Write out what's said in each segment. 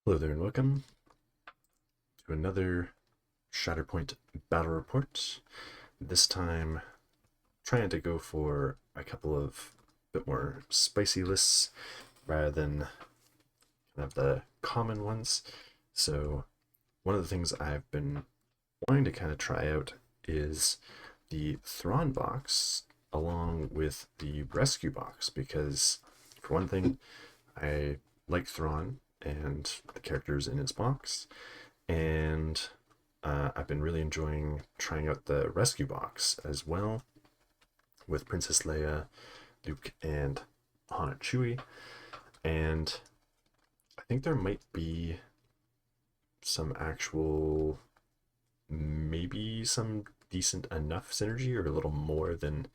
Hello there and welcome to another Shatterpoint Battle Report. This time trying to go for a couple of bit more spicy lists rather than kind of the common ones. So one of the things I've been wanting to kind of try out is the Thrawn box along with the Rescue box because for one thing, I like Thrawn and the characters in his box, and I've been really enjoying trying out the rescue box as well with Princess Leia, Luke, and Han and Chewie. And I think there might be some actual, maybe some decent enough synergy or a little more than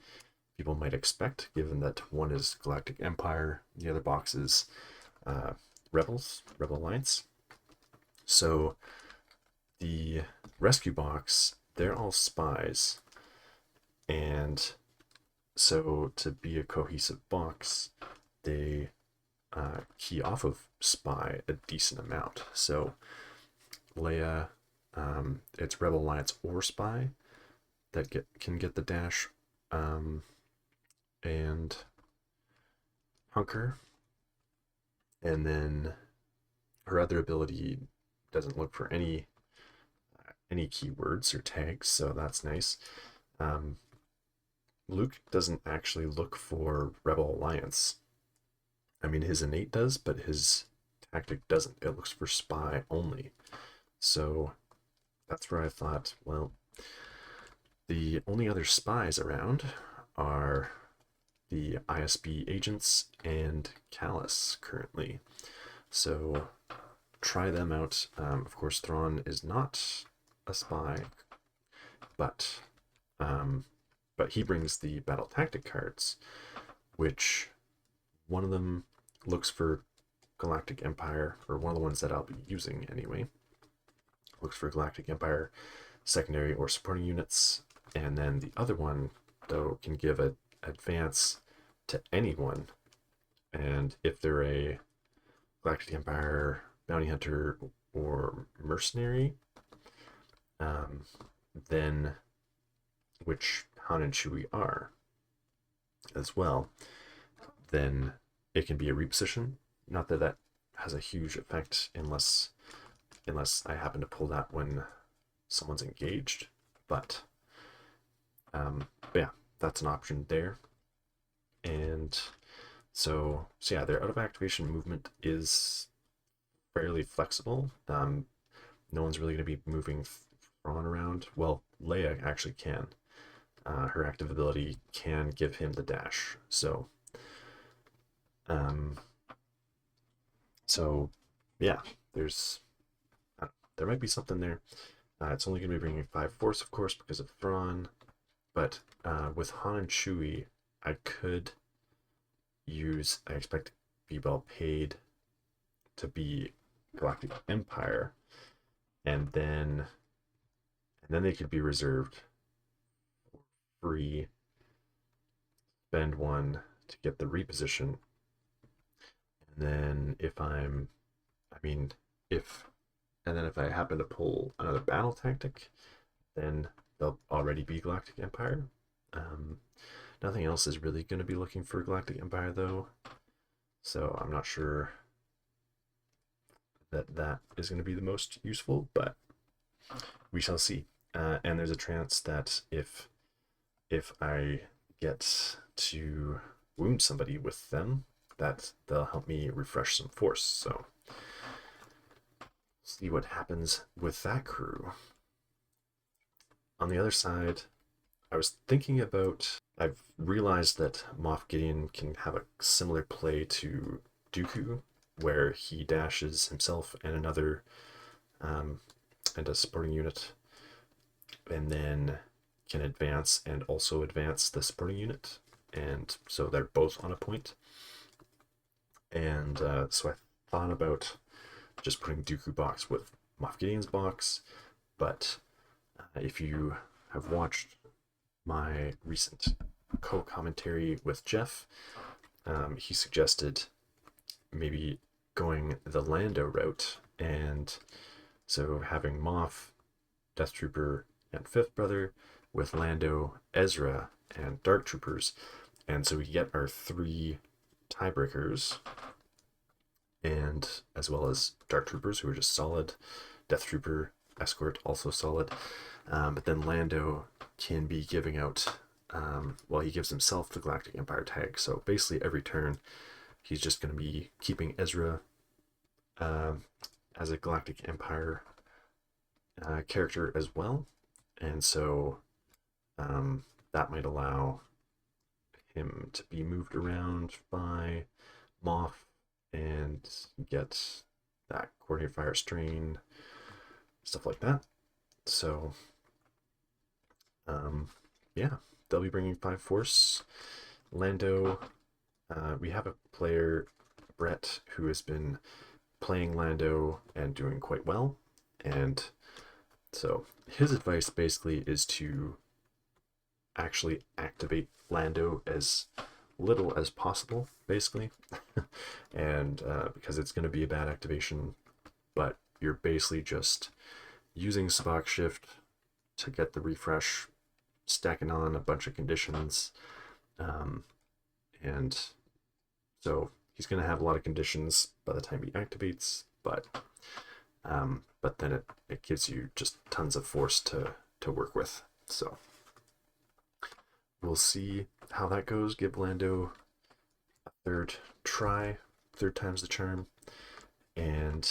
people might expect, given that one is Galactic Empire, the other box is uh, Rebel Alliance. So the rescue box, they're all spies. And so to be a cohesive box, they key off of spy a decent amount. So Leia, it's Rebel Alliance or spy that can get the dash, and Hunker, and then her other ability doesn't look for any keywords or tags, so that's nice. Um, Luke doesn't actually look for Rebel Alliance. I mean, his innate does, but his tactic doesn't. It looks for spy only. So that's where I thought, well, the only other spies around are the ISB agents and Callus currently. So try them out. Of course, Thrawn is not a spy, but um, but he brings the battle tactic cards, which one of them looks for Galactic Empire, or one of the ones that I'll be using anyway. Looks for Galactic Empire secondary or supporting units, and then the other one though can give an advance to anyone, and if they're a Galactic Empire bounty hunter or mercenary, um, then which Han and Chewie are as well, then it can be a reposition. Not that that has a huge effect unless I happen to pull that when someone's engaged. But yeah, that's an option there. And so yeah, their out of activation movement is fairly flexible. No one's really going to be moving Thrawn around. Well, Leia actually can. Her active ability can give him the dash. Um, so yeah, there's there might be something there. It's only going to be bringing 5 force, of course, because of Thrawn. But with Han and Chewie, I could use. I expect to be well paid to be Galactic Empire, and then they could be reserved free. Spend one to get the reposition, and then I mean, if and then if I happen to pull another battle tactic, then they'll already be Galactic Empire. Um, Nothing else is really going to be looking for Galactic Empire though, so I'm not sure that is going to be the most useful, but we shall see. And there's a chance that if I get to wound somebody with them, that they'll help me refresh some force. So see what happens with that crew. On the other side, I was thinking about. I've realized that Moff Gideon can have a similar play to Dooku, where he dashes himself and another and a supporting unit, and then can advance and also advance the supporting unit, and so they're both on a point. And so I thought about just putting Dooku box with Moff Gideon's box, but if you have watched my recent co-commentary with Jeff, he suggested maybe going the Lando route, and so having Moff, Death Trooper, and Fifth Brother, with Lando, Ezra, and Dark Troopers, and so we get our 3 tiebreakers, and as well as Dark Troopers, who are just solid. Death Trooper escort also solid. But then Lando can be giving out, well, he gives himself the Galactic Empire tag. So basically every turn, he's just going to be keeping Ezra as a Galactic Empire character as well. And so that might allow him to be moved around by Moff and get that coordinated fire strain, stuff like that. So yeah, they'll be bringing 5 Force. Lando, we have a player, Brett, who has been playing Lando and doing quite well, and so his advice basically is to actually activate Lando as little as possible, basically. And because it's going to be a bad activation, but you're basically just using Spock Shift to get the refresh, stacking on a bunch of conditions, and so he's going to have a lot of conditions by the time he activates, but then it gives you just tons of force to work with. So we'll see how that goes. Give Lando a 3rd try, 3rd time's the charm. And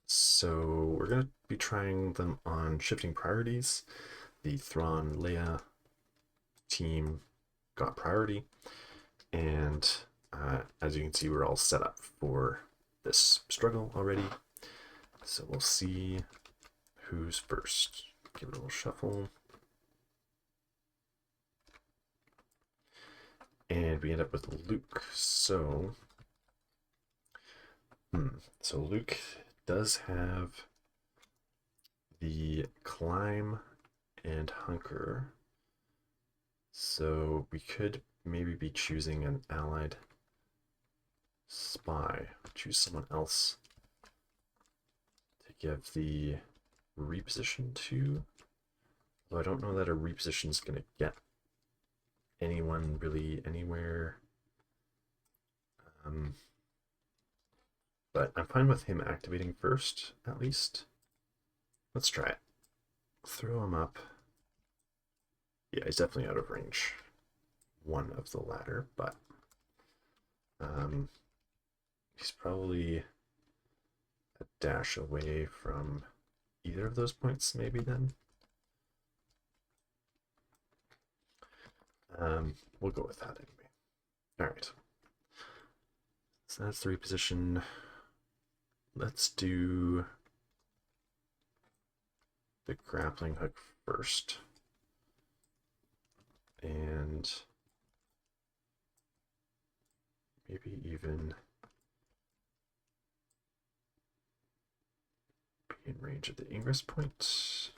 so we're going to be trying them on shifting priorities. The Thrawn Leia team got priority, and as you can see, we're all set up for this struggle already. So we'll see who's first. Give it a little shuffle. And we end up with Luke. So Luke does have the climb and hunker. So we could maybe be choosing an allied spy. Choose someone else to give the reposition to. Though I don't know that a reposition is going to get anyone really anywhere. But I'm fine with him activating first, at least. Let's try it. Throw him up. Yeah, he's definitely out of range. One of the latter, but he's probably a dash away from either of those points, maybe then. We'll go with that anyway. All right. So that's the reposition. Let's do the grappling hook first. And maybe even be in range of the ingress point.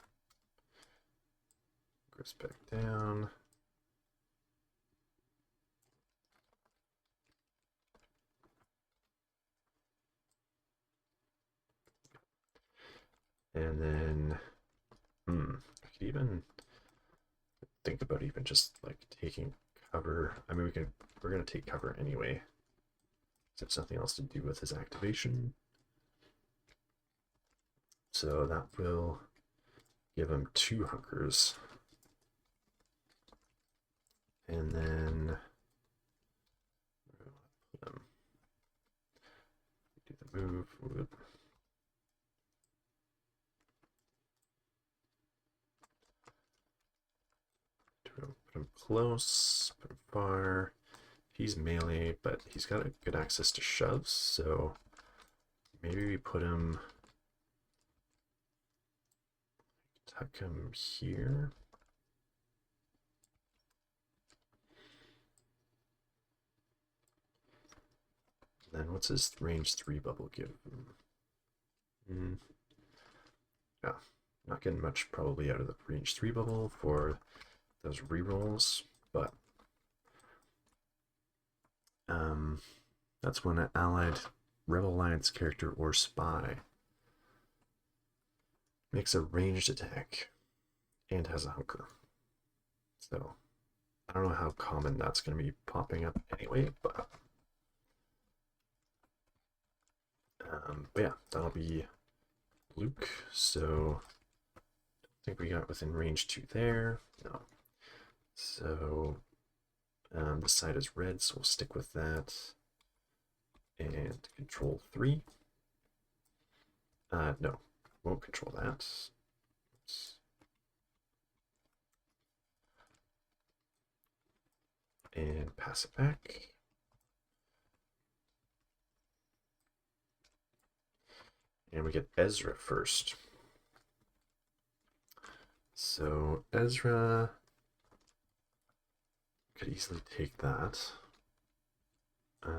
Ingress back down. And then, I could even think about even just like taking cover. I mean, we're gonna take cover anyway. There's nothing else to do with his activation. So that will give him 2 hunkers. And then do the move. Whoop. Put him close, put him far. He's melee, but he's got a good access to shoves, so maybe we put him, tuck him here. Then what's his range 3 bubble give him? Yeah, not getting much probably out of the range 3 bubble for those rerolls, but that's when an allied Rebel Alliance character or spy. Makes a ranged attack and has a hunker. So I don't know how common that's going to be popping up anyway, but yeah, that'll be Luke. So I think we got within range 2 there. No. So this side is red, so we'll stick with that. And control 3. No, won't control that. Oops. And pass it back. And we get Ezra first. So Ezra could easily take that. How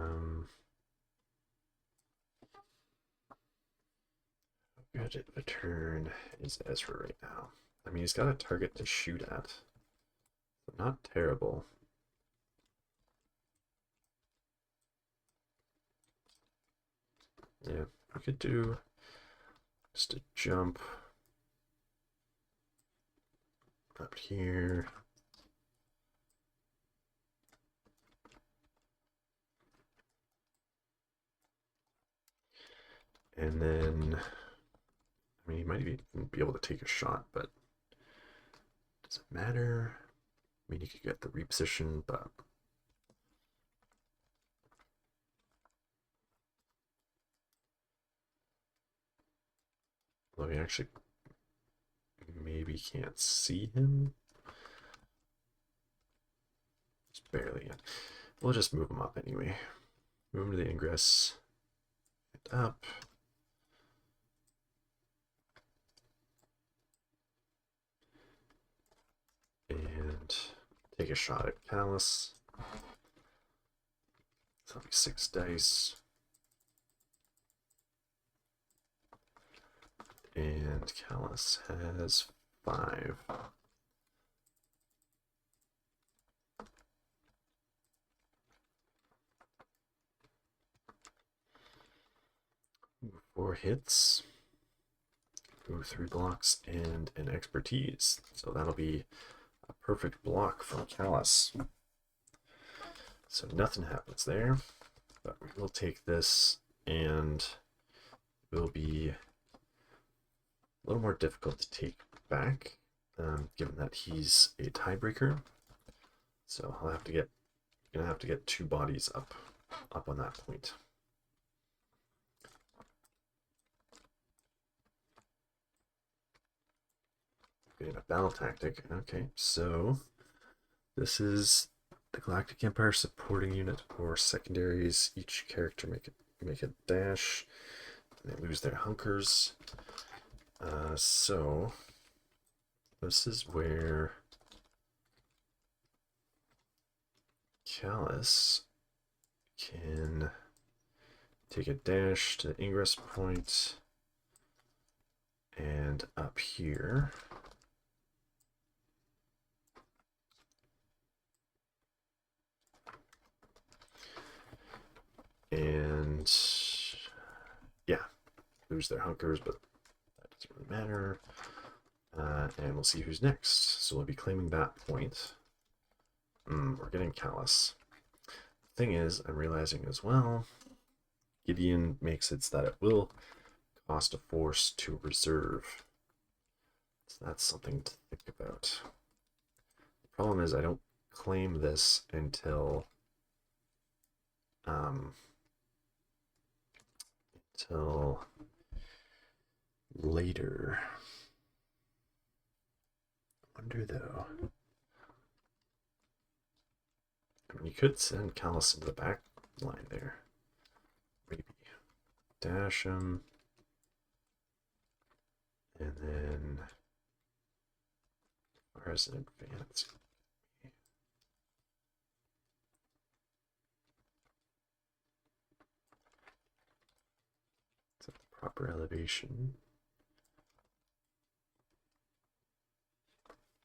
good at a turn is Ezra right now? I mean, he's got a target to shoot at. So not terrible. Yeah, we could do just a jump up here. And then, I mean, he might even be able to take a shot, but does it matter? I mean, you could get the reposition, but well, we actually maybe can't see him. Just barely. We'll just move him up anyway. Move him to the ingress. And up. And take a shot at Callus. So that'll be 6 dice. And Callus has 5. Ooh, 4 hits. Ooh, 3 blocks and an expertise. So that'll be a perfect block from Callus. So nothing happens there. But we will take this, and it will be a little more difficult to take back, given that he's a tiebreaker. So I'll have to get, gonna have to get 2 bodies up on that point. Getting a battle tactic. Okay, so this is the Galactic Empire supporting unit or secondaries. Each character make a dash. And they lose their hunkers. So this is where Callus can take a dash to the ingress point and up here. And yeah, lose their hunkers, but that doesn't really matter. And we'll see who's next. So we'll be claiming that point. We're getting Callus. Thing is, I'm realizing as well, Gideon makes it so that it will cost a force to reserve. So that's something to think about. The problem is I don't claim this until later. I wonder though. I mean, you could send Callus into the back line there. Maybe dash him. And then as an advance. Is that the proper elevation?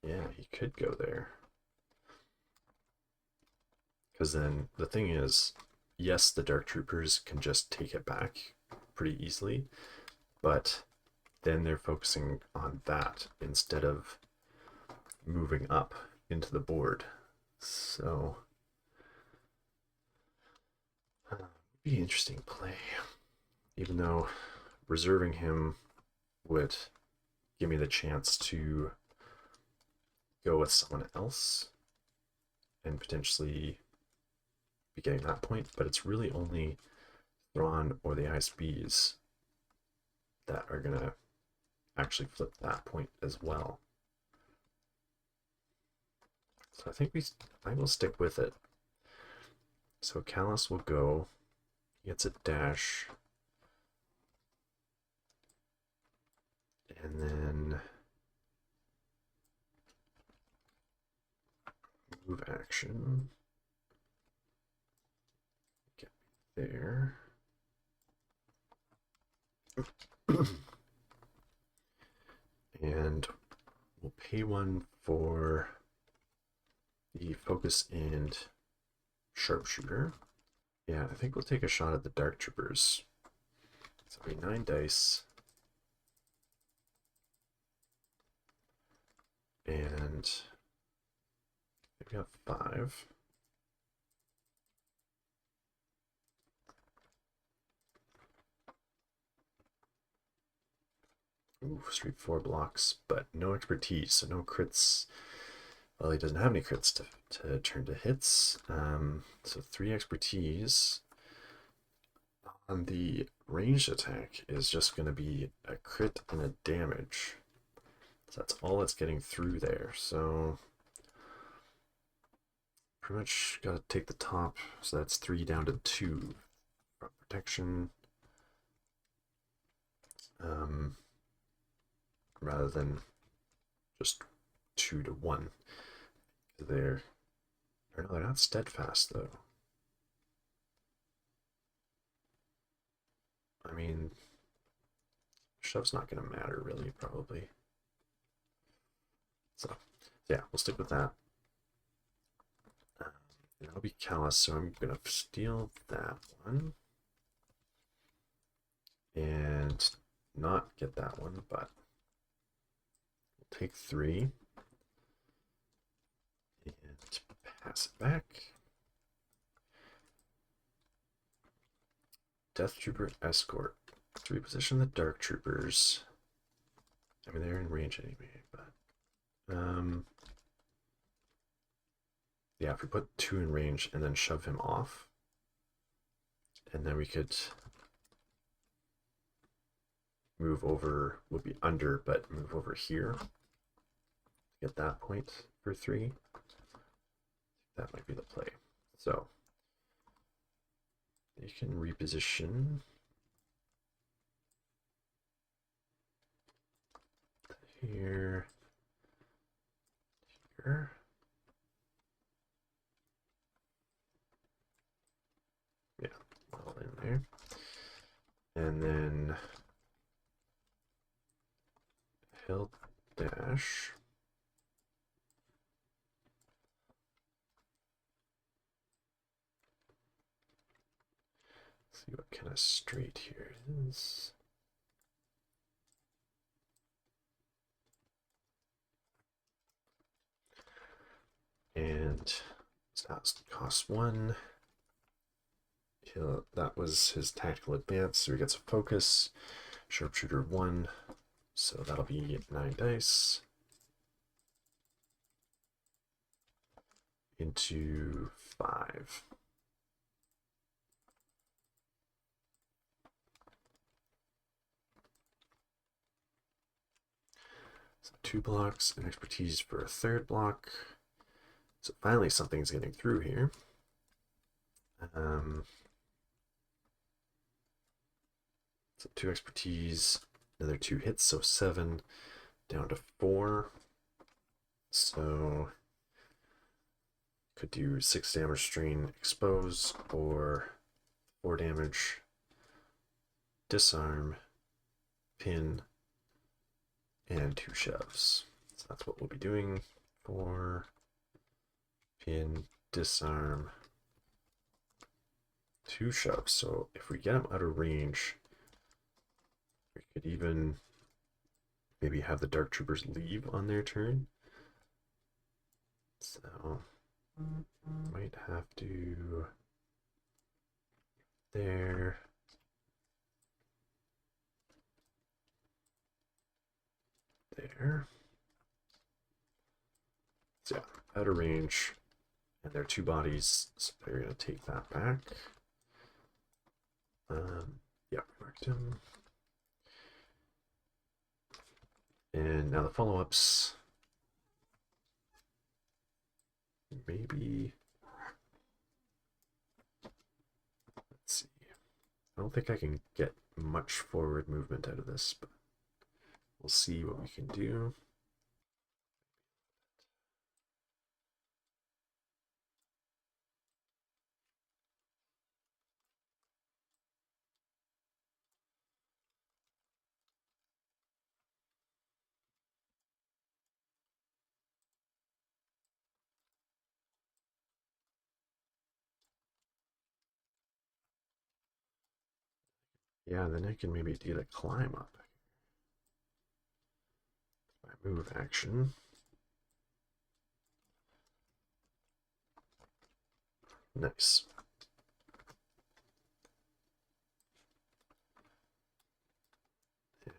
Yeah, he could go there. Because then the thing is, yes, the Dark Troopers can just take it back pretty easily, but then they're focusing on that instead of moving up into the board. So, be an interesting play, even though reserving him would give me the chance to go with someone else and potentially be getting that point, but it's really only Thrawn or the ISBs that are gonna actually flip that point as well. So I will stick with it. So Callus will go, he gets a dash, and then move action. Get there. And we'll pay one for the focus and sharpshooter. Yeah, I think we'll take a shot at the Dark Troopers. So it'll be 9 dice. And we have 5. Ooh, straight 4 blocks, but no expertise, so no crits. Well, he doesn't have any crits to turn to hits. So 3 expertise on the ranged attack is just going to be a crit and a damage. So that's all it's getting through there. So pretty much got to take the top. So that's 3 down to 2 from protection. Rather than just 2 to 1. They're not steadfast though. I mean, shove's not gonna matter really, probably. So yeah, we'll stick with that. That'll be Callus, so I'm gonna steal that one and not get that one, but we'll take 3 and pass it back. Death Trooper Escort. To reposition the Dark Troopers. I mean, they're in range anyway, but yeah, if we put 2 in range and then shove him off, and then we could move over, would be under, but move over here to get that point for 3. That might be the play. So you can reposition here, here. Yeah, all in there. And then held dash. See what kind of straight here it is. And that costs 1. That was his tactical advance, so he gets a focus. Sharpshooter 1, so that'll be 9 dice. Into 5. So 2 blocks and expertise for a 3rd block. So finally something's getting through here. So 2 expertise, another 2 hits, so 7 down to 4. So could do 6 damage strain expose or 4 damage disarm, pin, and 2 shoves. So that's what we'll be doing. 4 pin, disarm, 2 shoves. So if we get them out of range, we could even maybe have the Dark Troopers leave on their turn. So might have to there. There. So yeah, out of range. And they're 2 bodies, so they're gonna take that back. Yeah, marked him. And now the follow-ups. Maybe. Let's see. I don't think I can get much forward movement out of this, but we'll see what we can do. Yeah, then I can maybe do the climb up. My move action. Nice. And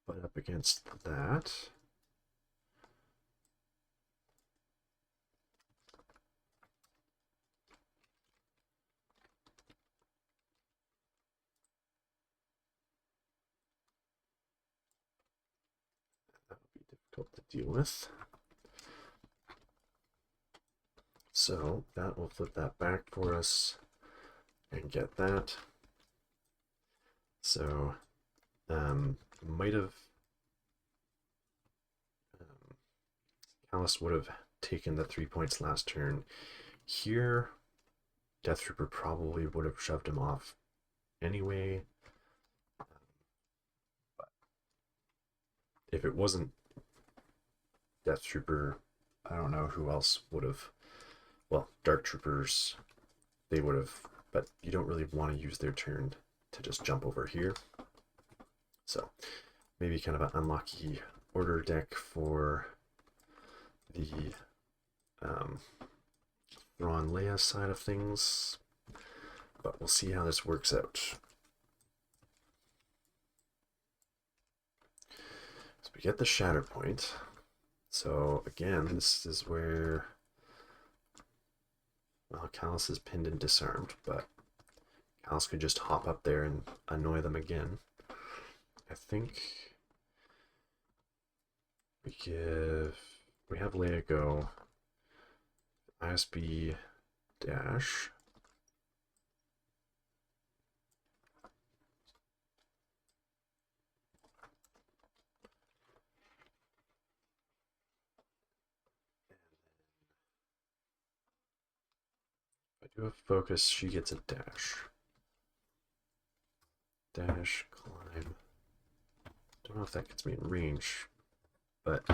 butt up against that. That'll be difficult to deal with. So that will flip that back for us and get that. So might have Alice would have taken the 3 points last turn. Here, Death Trooper probably would have shoved him off anyway. But if it wasn't Death Trooper, I don't know who else would have. Well, Dark Troopers, they would have, but you don't really want to use their turn to just jump over here. So maybe kind of an unlucky order deck for the Thrawn Leia side of things, but we'll see how this works out. So we get the Shatterpoint. So again, this is where, well, Callus is pinned and disarmed, but Callus could just hop up there and annoy them again. I think we have Leia go ISB dash. If I do a focus, she gets a dash. Dash, climb. Don't know if that gets me in range, but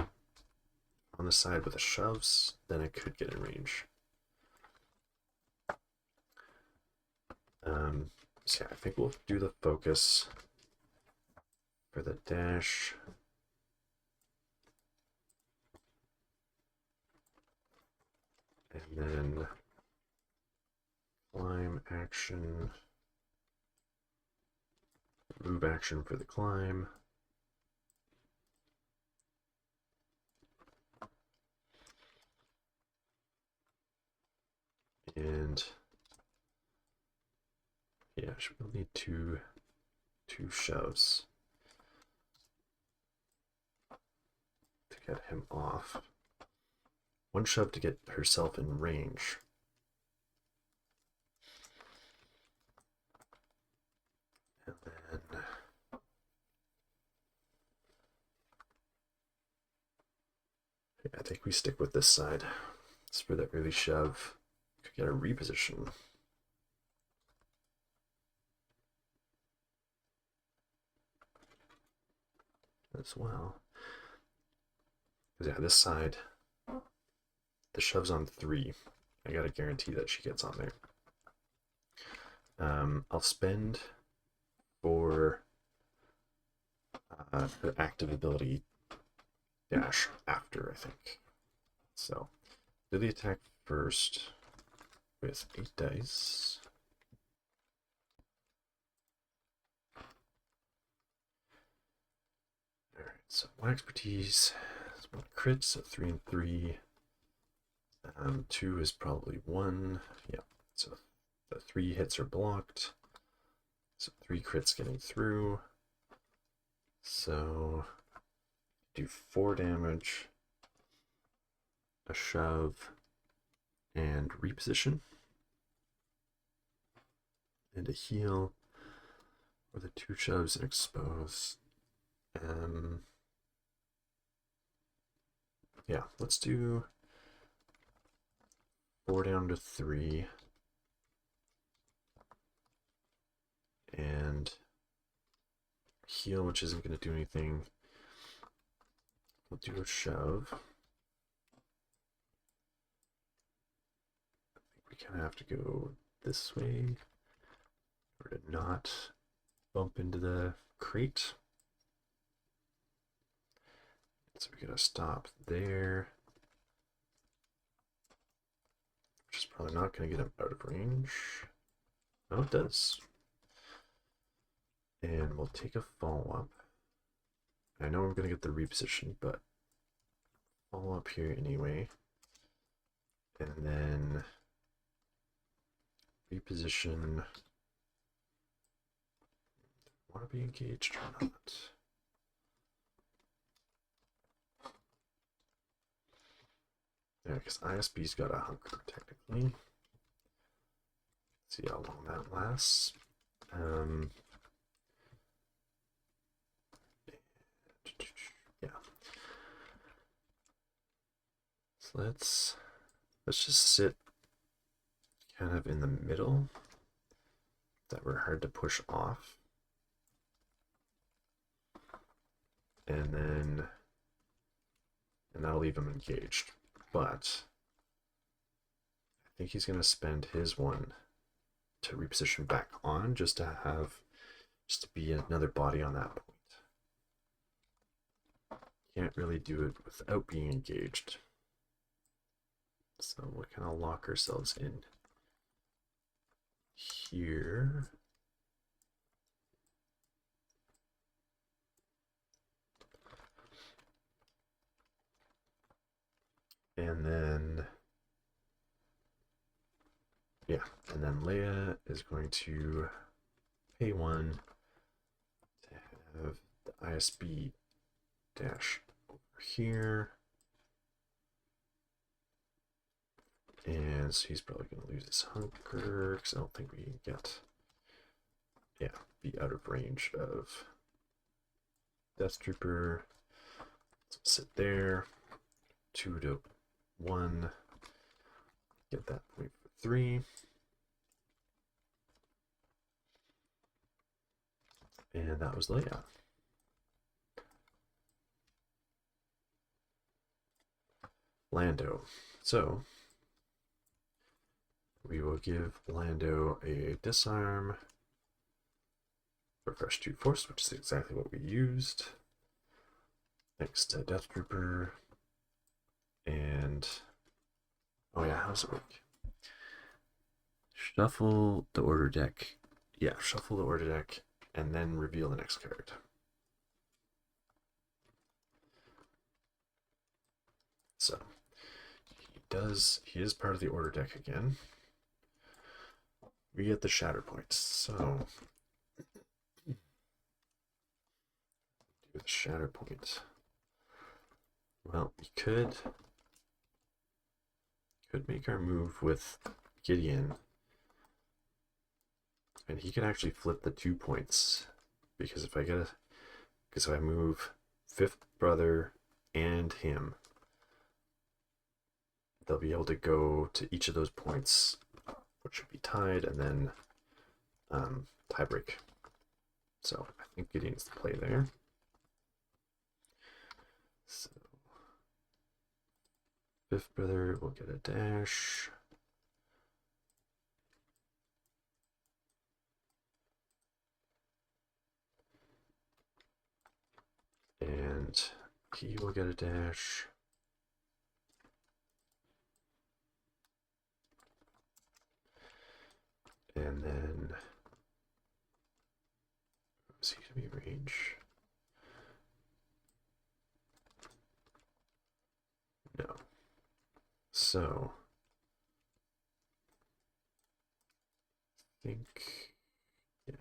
on the side with the shoves, then I could get in range. So yeah, I think we'll do the focus for the dash. And then climb action, move action for the climb. And yeah, we'll need two shoves to get him off. 1 shove to get herself in range. And then I think we stick with this side. It's for that early shove. Could get a reposition. As well. Yeah, this side, the shove's on 3. I gotta guarantee that she gets on there. I'll spend for the active ability dash after, I think. So, do the attack first with 8 dice. Alright, so 1 expertise, 1 crit, so 3 and 3. 2 is probably 1. Yeah, so the 3 hits are blocked. So 3 crits getting through. So do 4 damage, a shove, and reposition, and a heal, or the 2 shoves and expose. Yeah, let's do 4 down to 3, and heal, which isn't going to do anything. We'll do a shove. I think we kind of have to go this way or to not bump into the crate. So we gotta stop there, which is probably not going to get him out of range. Oh, it does. And we'll take a follow-up. I know I'm going to get the reposition, but follow up here anyway. And then reposition. Want to be engaged or not? Yeah, because ISB's got a hunker technically. See how long that lasts. Yeah. So let's just sit kind of in the middle. That were hard to push off. And that'll leave him engaged. But I think he's going to spend his one to reposition back on, just to be another body on that point. Can't really do it without being engaged. So we'll kind of lock ourselves in here. And then, yeah, and then Leia is going to pay 1 to have the ISB dash over here. And so he's probably going to lose his hunker, because I don't think we can get, be out of range of Death Trooper. So sit there, 2 to 1, get that point for 3. And that was Leia. Lando. So we will give Lando a disarm, refresh 2 force, which is exactly what we used. Next to Death Trooper. And oh yeah, how does it work? Shuffle the order deck. Yeah, shuffle the order deck and then reveal the next card. So he is part of the order deck again. We get the Shatterpoint. So do the Shatterpoint. Well, we could make our move with Gideon, and he could actually flip the 2 points, because if I move 5th brother and him, they'll be able to go to each of those points, which should be tied, and then tie break. So I think Gideon's the play there. So 5th brother will get a dash. he will get a dash. And then, is he going to be range? No. So, I think, yeah,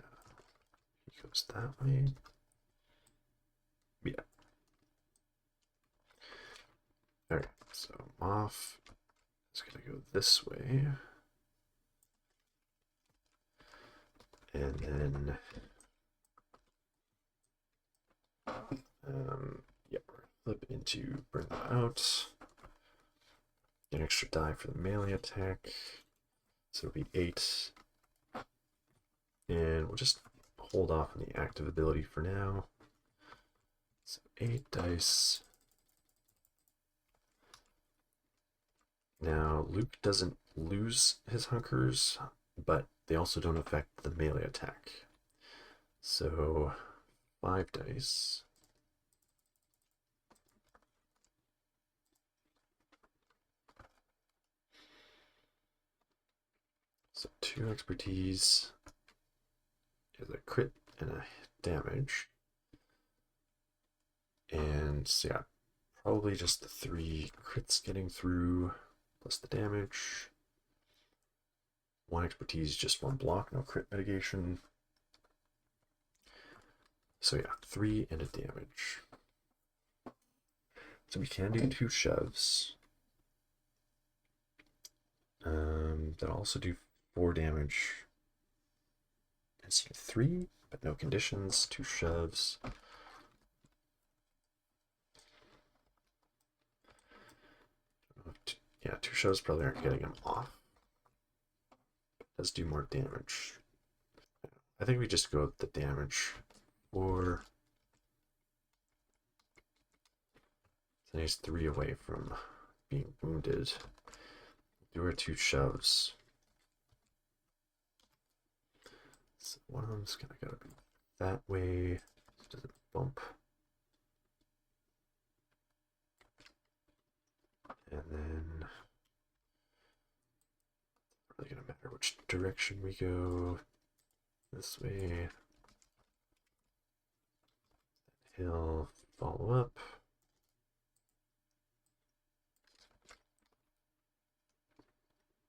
he goes that way. Yeah. Alright, so Moff is going to go this way. And then, yeah, flip into bring them out. An extra die for the melee attack. So it'll be 8. And we'll just hold off on the active ability for now. So 8 dice. Now, Luke doesn't lose his hunkers, but they also don't affect the melee attack. So 5 dice. So 2 expertise is a crit and a damage. And so yeah, probably just the 3 crits getting through plus the damage. 1 expertise, just 1 block, no crit mitigation. So yeah, 3 and a damage. So we can do 2 shoves. That'll also do 4 damage. Instead of 3, but no conditions. 2 shoves. Yeah, 2 shoves probably aren't getting him off. Does do more damage. I think we just go with the damage. 4. So he's 3 away from being wounded. Do our 2 shoves. So one of them's gonna gotta be that way. Does it bump? And then it's really gonna matter which direction we go. This way. He'll follow up.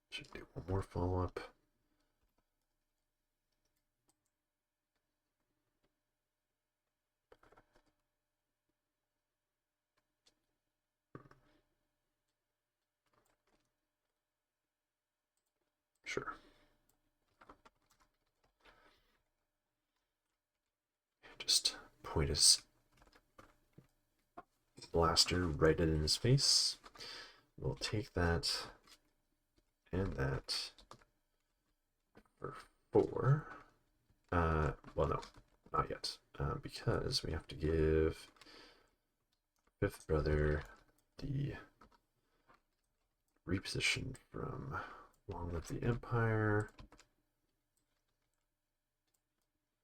Should do 1 more follow up. Sure. Just point his blaster right in his face. We'll take that and that for 4. Well, no, not yet, because we have to give 5th brother the reposition from Long Live the Empire.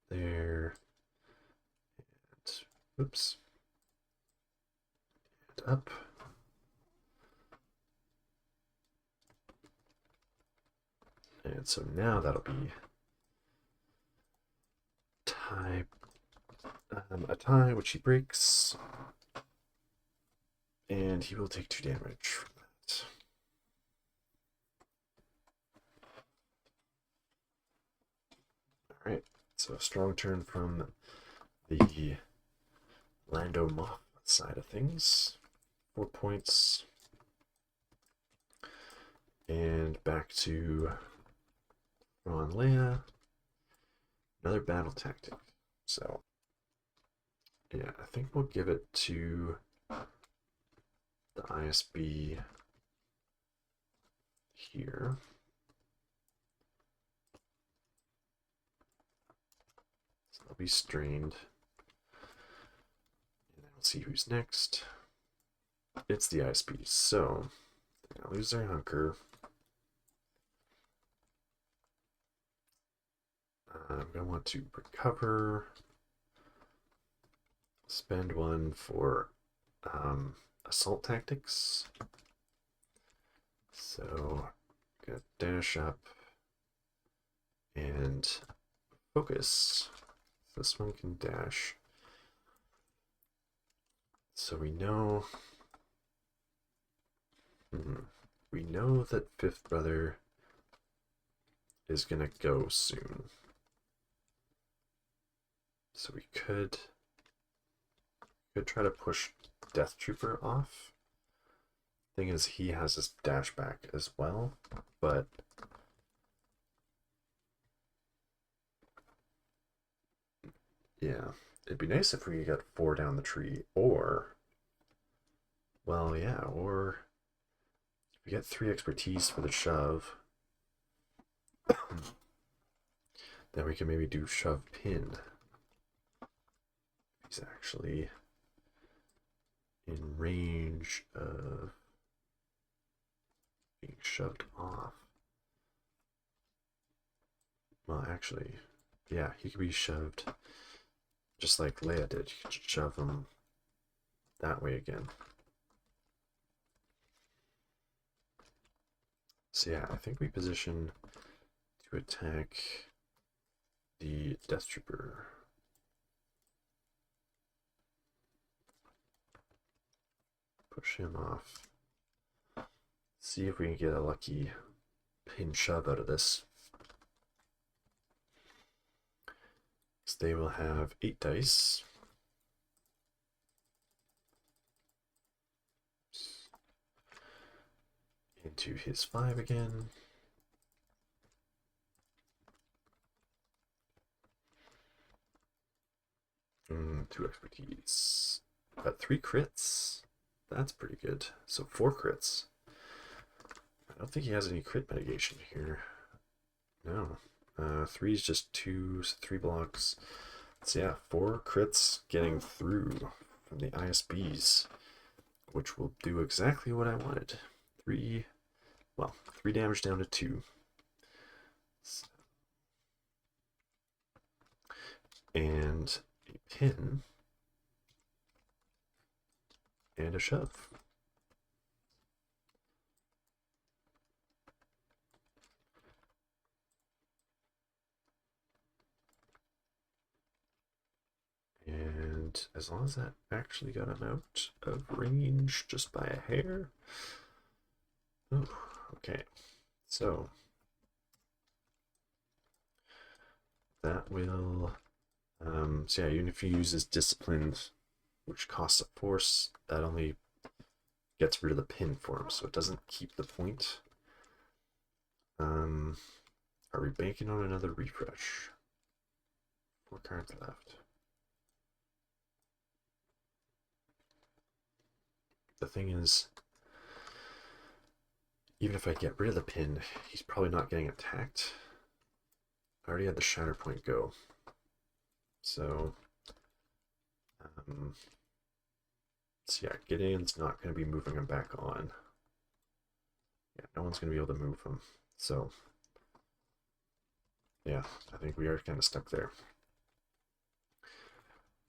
There. And, oops. And up. And so now that'll be tie, a tie, which he breaks. And he will take 2 damage from that. Alright, so a strong turn from the Lando Moff side of things. 4 points. And back to Thrawn and Leia. Another battle tactic. So, yeah, I think we'll give it to the ISB here. So they'll be strained. And then we'll see who's next. It's the ISB. So, they're going to lose their hunker. I'm going to want to recover. Spend 1 for assault tactics. So, gonna dash up and focus. This one can dash. So we know that Fifth Brother is gonna go soon. So we could try to push Death Trooper off. Thing is, he has his dash back as well, but yeah, it'd be nice if we could get 4 down the tree, or, well, yeah, or if we get 3 expertise for the shove, then we can maybe do shove pin. He's actually in range of being shoved off. Well, actually, yeah, he could be shoved just like Leia did. You could shove him that way again. So yeah, I think we position to attack the Death Trooper. Push him off. See if we can get a lucky pin shove out of this. So they will have 8 dice. Into his 5 again. Two expertise. Got 3 crits. That's pretty good. So 4 crits. I don't think he has any crit mitigation here. No. 3 is just 2, so 3 blocks. So yeah, 4 crits getting through from the ISBs, which will do exactly what I wanted. 3 damage down to 2. So, and a pin and a shove. And as long as that actually got him out of range just by a hair. Oh, okay. So that will, so yeah, even if he uses Disciplined, which costs a force, that only gets rid of the pin for him, so it doesn't keep the point. Are we banking on another refresh? 4 cards left. The thing is, even if I get rid of the pin, he's probably not getting attacked. I already had the Shatterpoint go. So, yeah, Gideon's not going to be moving him back on. Yeah, no one's going to be able to move him. So, yeah, I think we are kind of stuck there.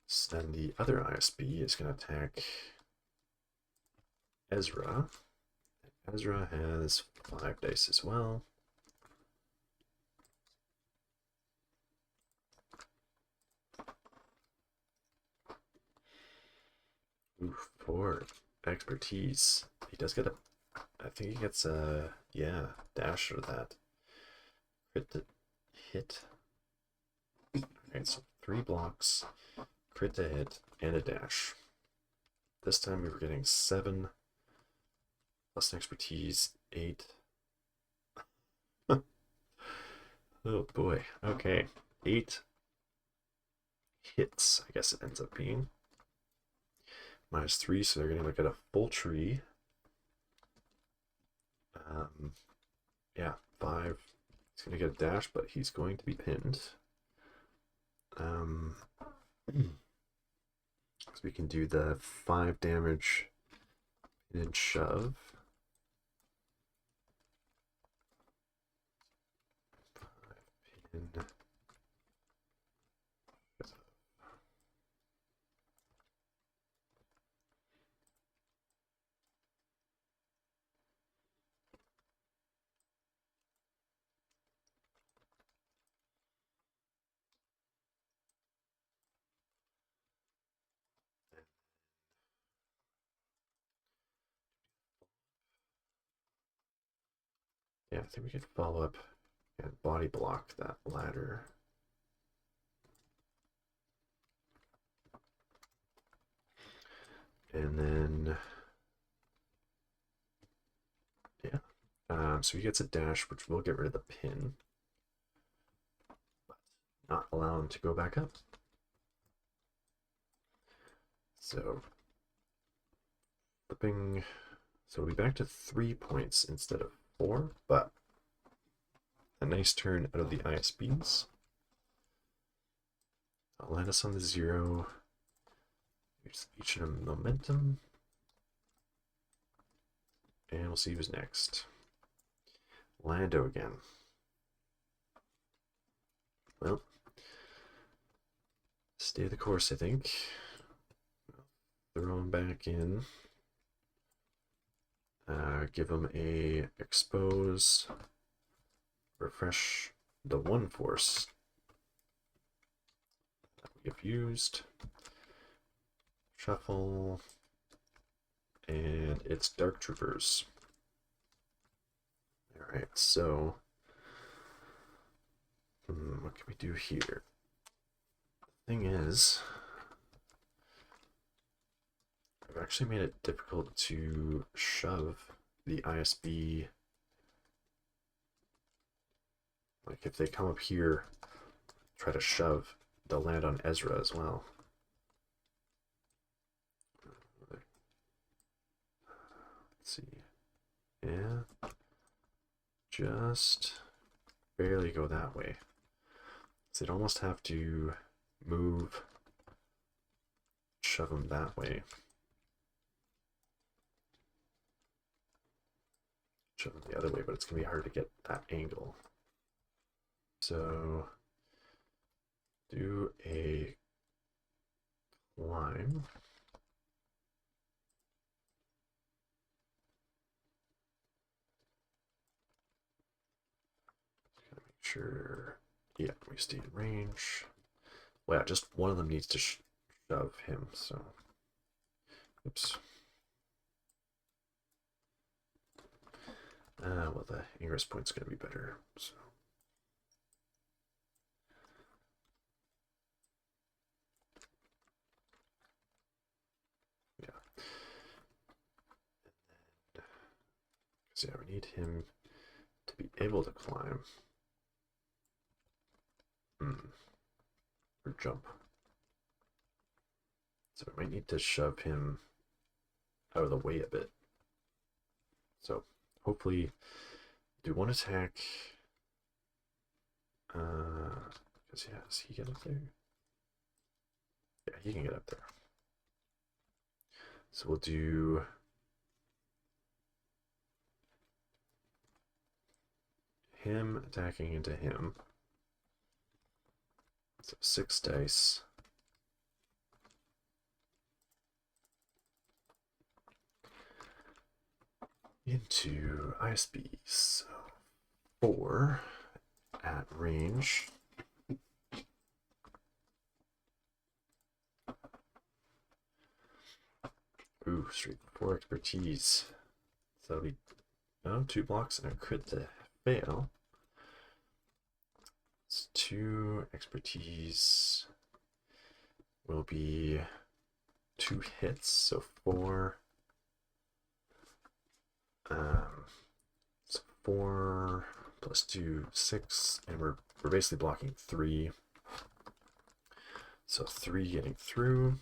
So then the other ISB is going to attack Ezra. Ezra has 5 dice as well. Ooh, 4 expertise. He does get a, I think he gets a, yeah, dash for that. Crit to hit. Alright, so 3 blocks, crit to hit, and a dash. This time we were getting 7 plus an expertise, 8. Oh boy, okay. 8 hits, I guess it ends up being. -3, so they're going to look at a full tree. Yeah, 5. He's going to get a dash, but he's going to be pinned. So we can do the 5 damage and shove. 5 pin. Yeah, I think we could follow up and body block that ladder. And then, yeah. So he gets a dash, which will get rid of the pin, but not allow him to go back up. So, flipping. So we'll be back to 3 points instead of 4, but a nice turn out of the ISBs. I'll land us on the 0. Here's each of them momentum. And we'll see who's next. Lando again. Well, stay the course, I think. Throw him back in. Give him a expose. Refresh the 1 force that we have used. Shuffle. And it's Dark Troopers. Alright, so what can we do here? The thing is, I've actually made it difficult to shove the ISB. Like if they come up here, try to shove, they'll land on Ezra as well. Let's see. Yeah. Just barely go that way. So they'd almost have to move, shove them that way. Shove them the other way, but it's going to be hard to get that angle. So do a climb. Gotta make sure, yeah, we stay in range. Well, yeah, just one of them needs to shove him, so, oops. Well, the ingress point's gonna be better, so. Yeah. So yeah, we need him to be able to climb. Or jump. So we might need to shove him out of the way a bit. So hopefully do one attack. Because yeah, does he get up there? Yeah, he can get up there. So we'll do him attacking into him. So 6 dice. Into ISBs. So 4 at range. Ooh, straight 4 expertise. So that'll be 2 blocks and a crit to fail. It's 2 expertise will be 2 hits, so 4. So 4 plus 2, 6, and we're basically blocking 3. So 3 getting through.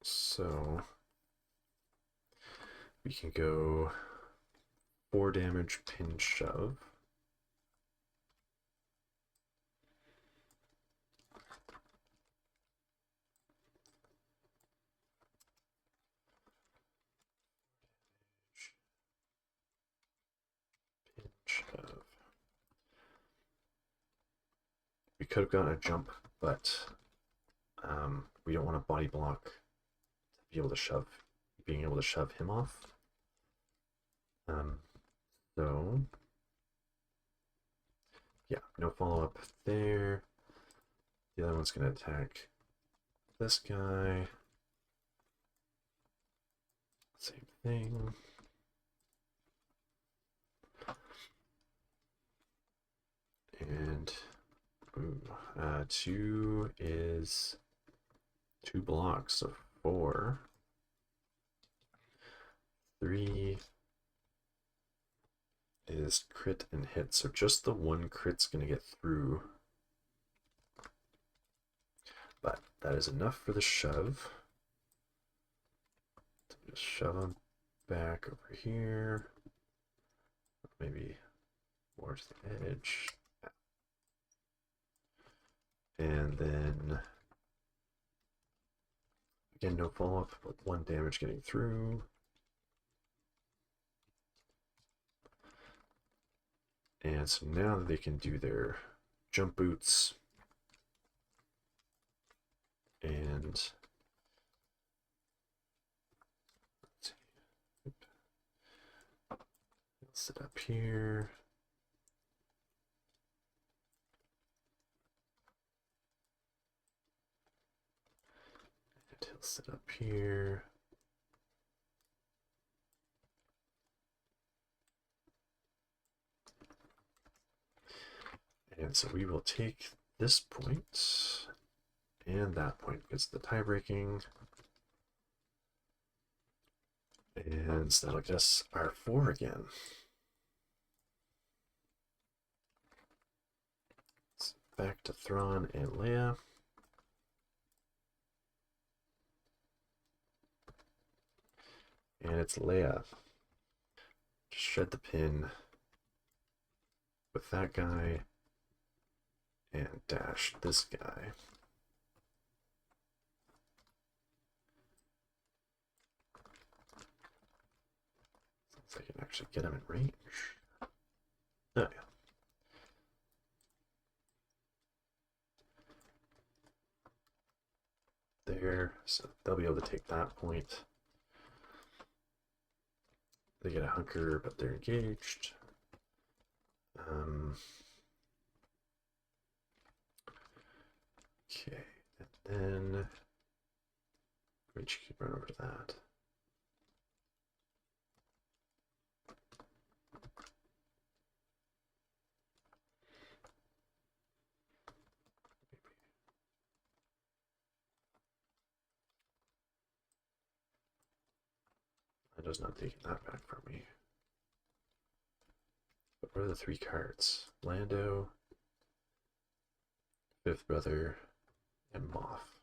So we can go 4 damage, pin shove. Pin shove. We could have gotten a jump, but we don't want to body block to be able to shove, being able to shove him off. So yeah, no follow-up there. The other one's going to attack this guy. Same thing. And ooh, 2 is 2 blocks, so 4. 3 is crit and hit, so just the 1 crit's gonna get through. But that is enough for the shove. So just shove him back over here. Maybe more to the edge. And then again, no follow-up, but 1 damage getting through. And so now they can do their jump boots. And let's see. He'll sit up here. And he'll sit up here. And so we will take this point and that point because the tie breaking. And so that'll get us our 4 again. So back to Thrawn and Leia. And it's Leia. Just shed the pin with that guy and dash this guy. Sounds like I can actually get him in range. Oh yeah. There, so they'll be able to take that point. They get a hunker, but they're engaged. Okay, and then we keep right over to that. Lando's not taking that back from me. But what are the 3 cards? Lando, Fifth Brother, and Moff.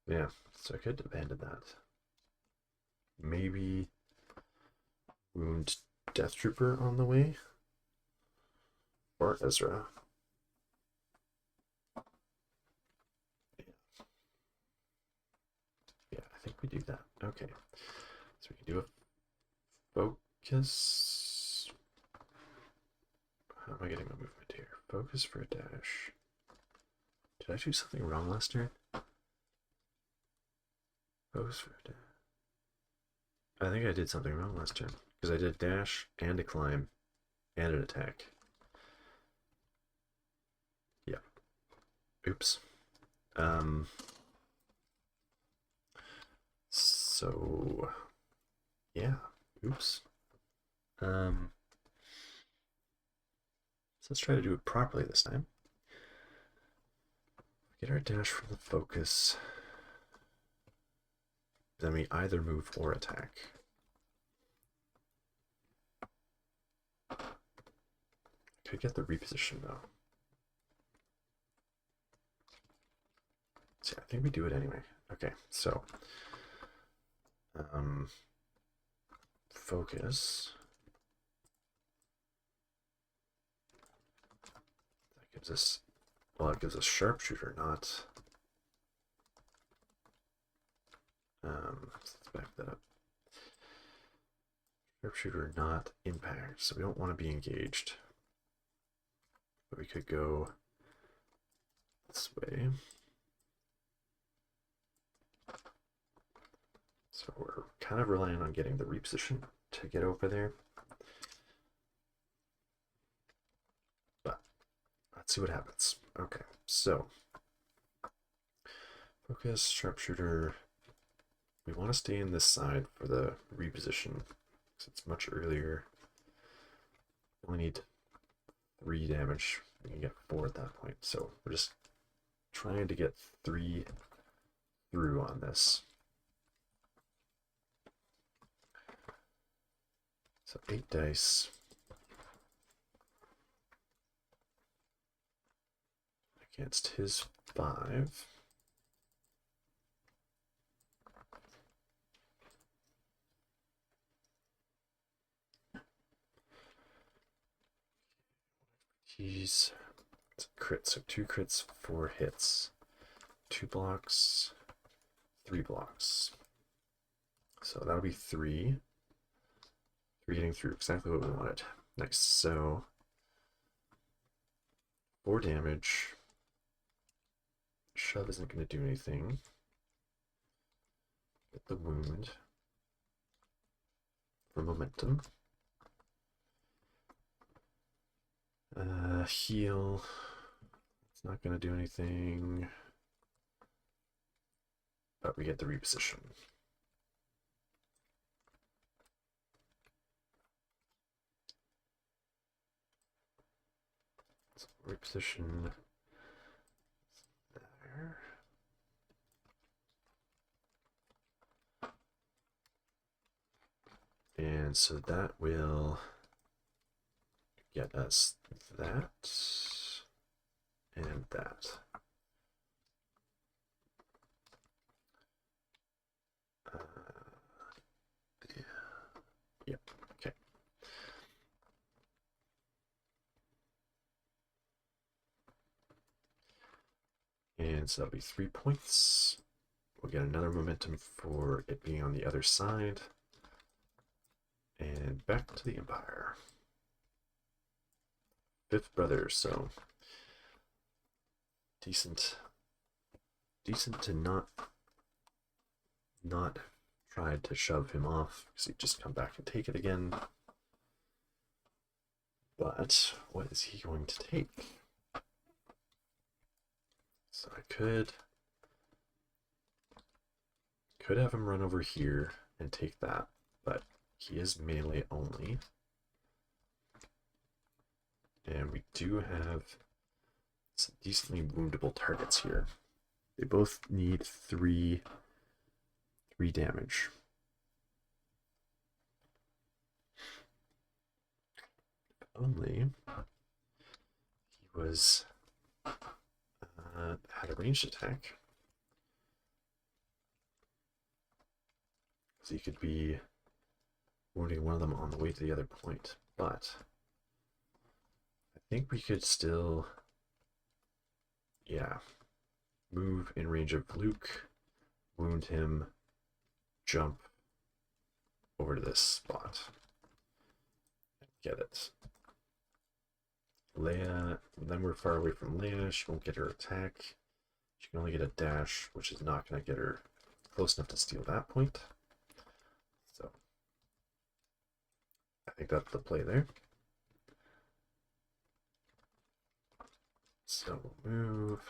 Yeah, so I could abandon that. Maybe wound Death Trooper on the way? Or Ezra. Yeah, I think we do that. Okay. So we can do a focus. How am I getting my movement here? Focus for a dash. Did I do something wrong last turn? Focus for a dash. I think I did something wrong last turn. Because I did dash and a climb and an attack. Yeah. Oops. So yeah. Oops. So let's try to do it properly this time. Get our dash from the focus. Then we either move or attack. Could get the reposition though. So I think we do it anyway. Okay, so focus. That gives us, well, it gives us sharpshooter, not let's back that up. Sharpshooter, not impact, so we don't want to be engaged. But we could go this way. So we're kind of relying on getting the reposition to get over there. But let's see what happens. Okay, so focus, sharpshooter. We want to stay in this side for the reposition because it's much earlier. We only need 3 damage. We can get 4 at that point. So we're just trying to get 3 through on this. So 8 dice. Against his 5. He's crit, so 2 crits, 4 hits. 2 blocks, 3 blocks. So that'll be 3. 3 getting through, exactly what we wanted. Nice, so 4 damage. Shove isn't going to do anything. Get the wound for momentum. Heal. It's not going to do anything. But we get the reposition. So reposition there. And so that will get us that and that. Yep, okay. And so that'll be 3 points. We'll get another momentum for it being on the other side. And back to the Empire. 5th brother, so decent to not try to shove him off because he'd just come back and take it again. But what is he going to take? So I could have him run over here and take that, but he is melee only. And we do have some decently woundable targets here. They both need 3 damage. If only he was had a ranged attack. So he could be wounding one of them on the way to the other point. But I think we could still, yeah, move in range of Luke, wound him, jump over to this spot. Get it. Leia, then we're far away from Leia. She won't get her attack. She can only get a dash, which is not going to get her close enough to steal that point. So I think that's the play there. So we'll move.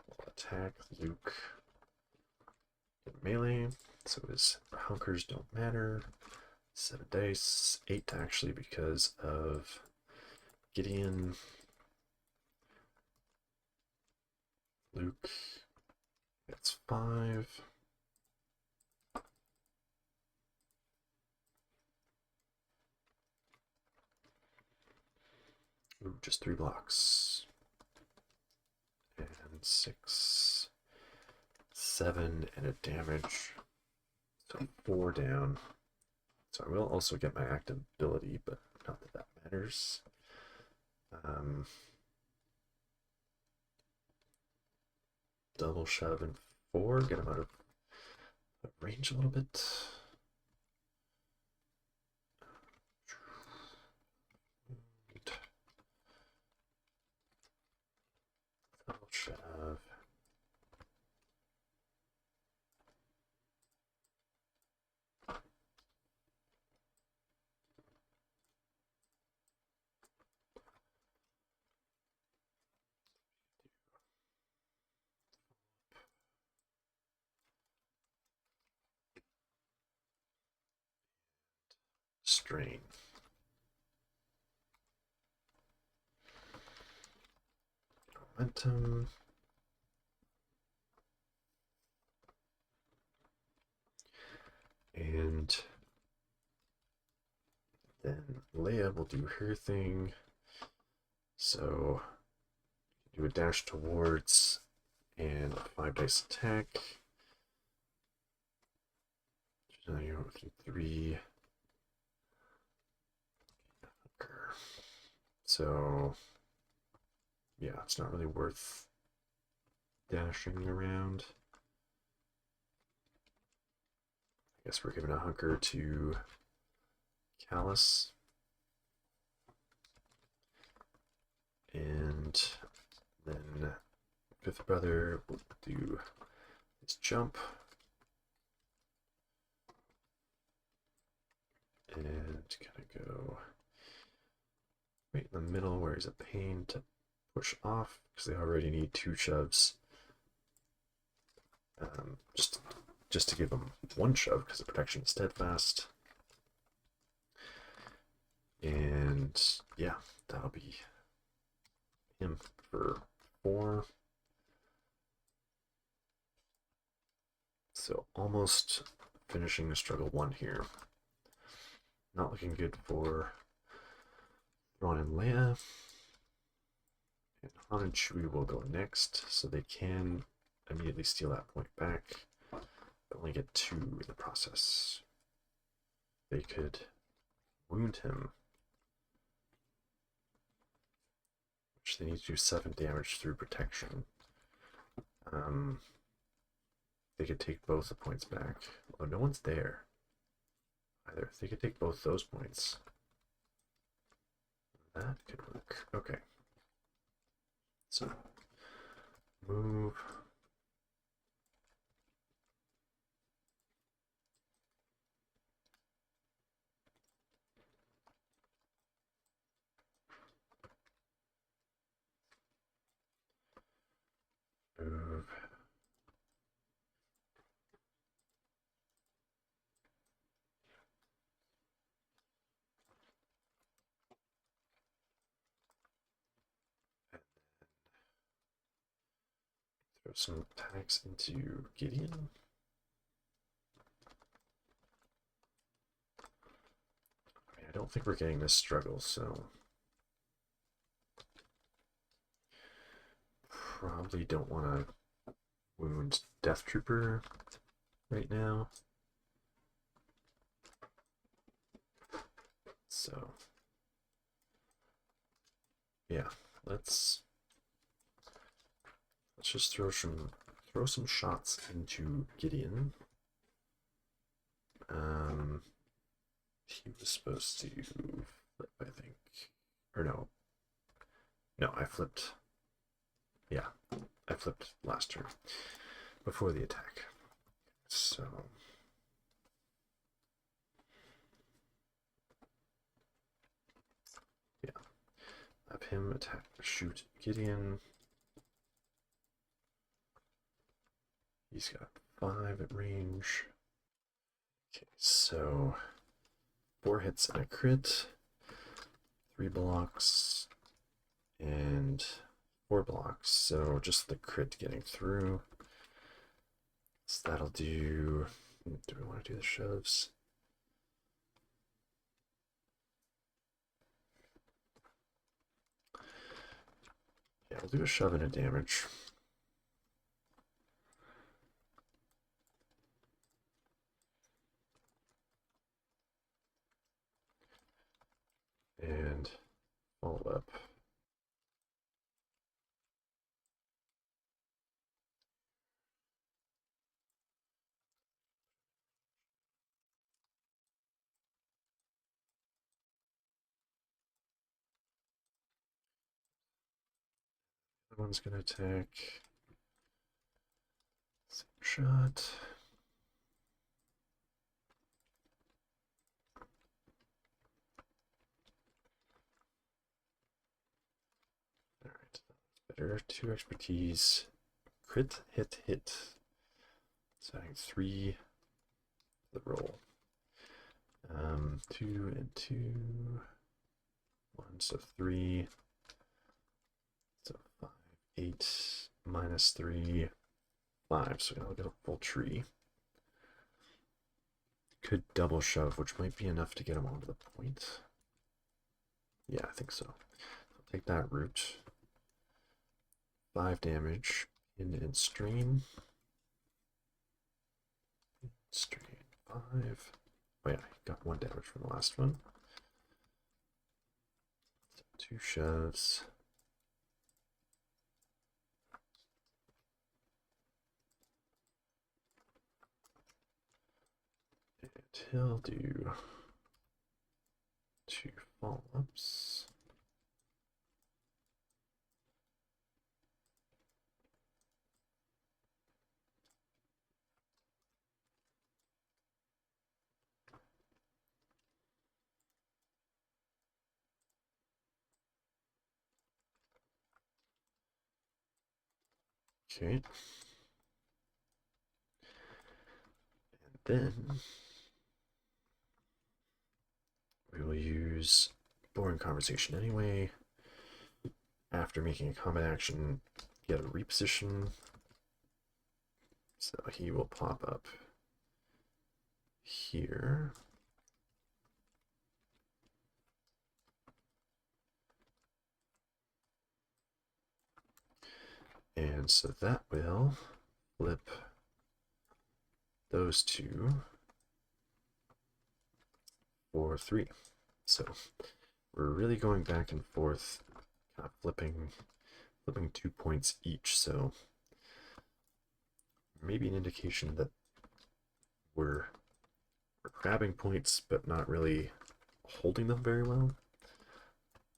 We'll attack Luke. Get melee, so his hunkers don't matter. 7 dice, 8 actually because of Gideon. Luke, that's 5. Ooh, just 3 blocks. And 6, 7, and a damage. So 4 down. So I will also get my active ability, but not that that matters. Double shove and 4, get him out of range a little bit. Double shove. strain. Momentum. And then Leia will do her thing. So do a dash towards and a 5 dice attack. So you go through 3. So yeah, it's not really worth dashing around. I guess we're giving a hunker to Callus. And then fifth brother will do his jump. And kind of go right in the middle where he's a pain to push off because they already need 2 shoves. Just to give them 1 shove because the protection is steadfast. And yeah, that'll be him for 4. So almost finishing the struggle 1 here. Not looking good for Thrawn and Leia. And Han and Chewie will go next, so they can immediately steal that point back, but only get 2 in the process. They could wound him, which they need to do 7 damage through protection. They could take both the points back. Oh, no one's there either. They could take both those points. That could work. Okay. So, move. Move. Throw some attacks into Gideon. I don't think we're getting this struggle, so probably don't want to wound Death Trooper right now. So yeah, let's just throw some shots into Gideon. He was supposed to flip, I think. Or no. No, I flipped. Yeah, I flipped last turn before the attack. So yeah, have him shoot Gideon. He's got 5 at range. Okay, so 4 hits and a crit, 3 blocks, and 4 blocks. So just the crit getting through. So that'll do. Do we want to do the shoves? Yeah, we'll do a shove and a damage. And follow up. That one's gonna attack. Same shot. Alright, better. 2 expertise. Crit, hit. So adding 3 to the roll. 2 and 2. 1, so 3. So 5, 8, minus 3, 5. So we'll get a full tree. Could double shove, which might be enough to get him onto the point. Yeah, I think so. I'll take that route. 5 damage. In and strain. Strain 5. Oh yeah, got 1 damage from the last one. So 2 shoves. And he'll do 2 follow-ups. Okay. And then we will use boring conversation anyway. After making a combat action, get a reposition. So he will pop up here. And so that will flip those two for 3. So we're really going back and forth, kind of flipping 2 points each. So maybe an indication that we're grabbing points, but not really holding them very well.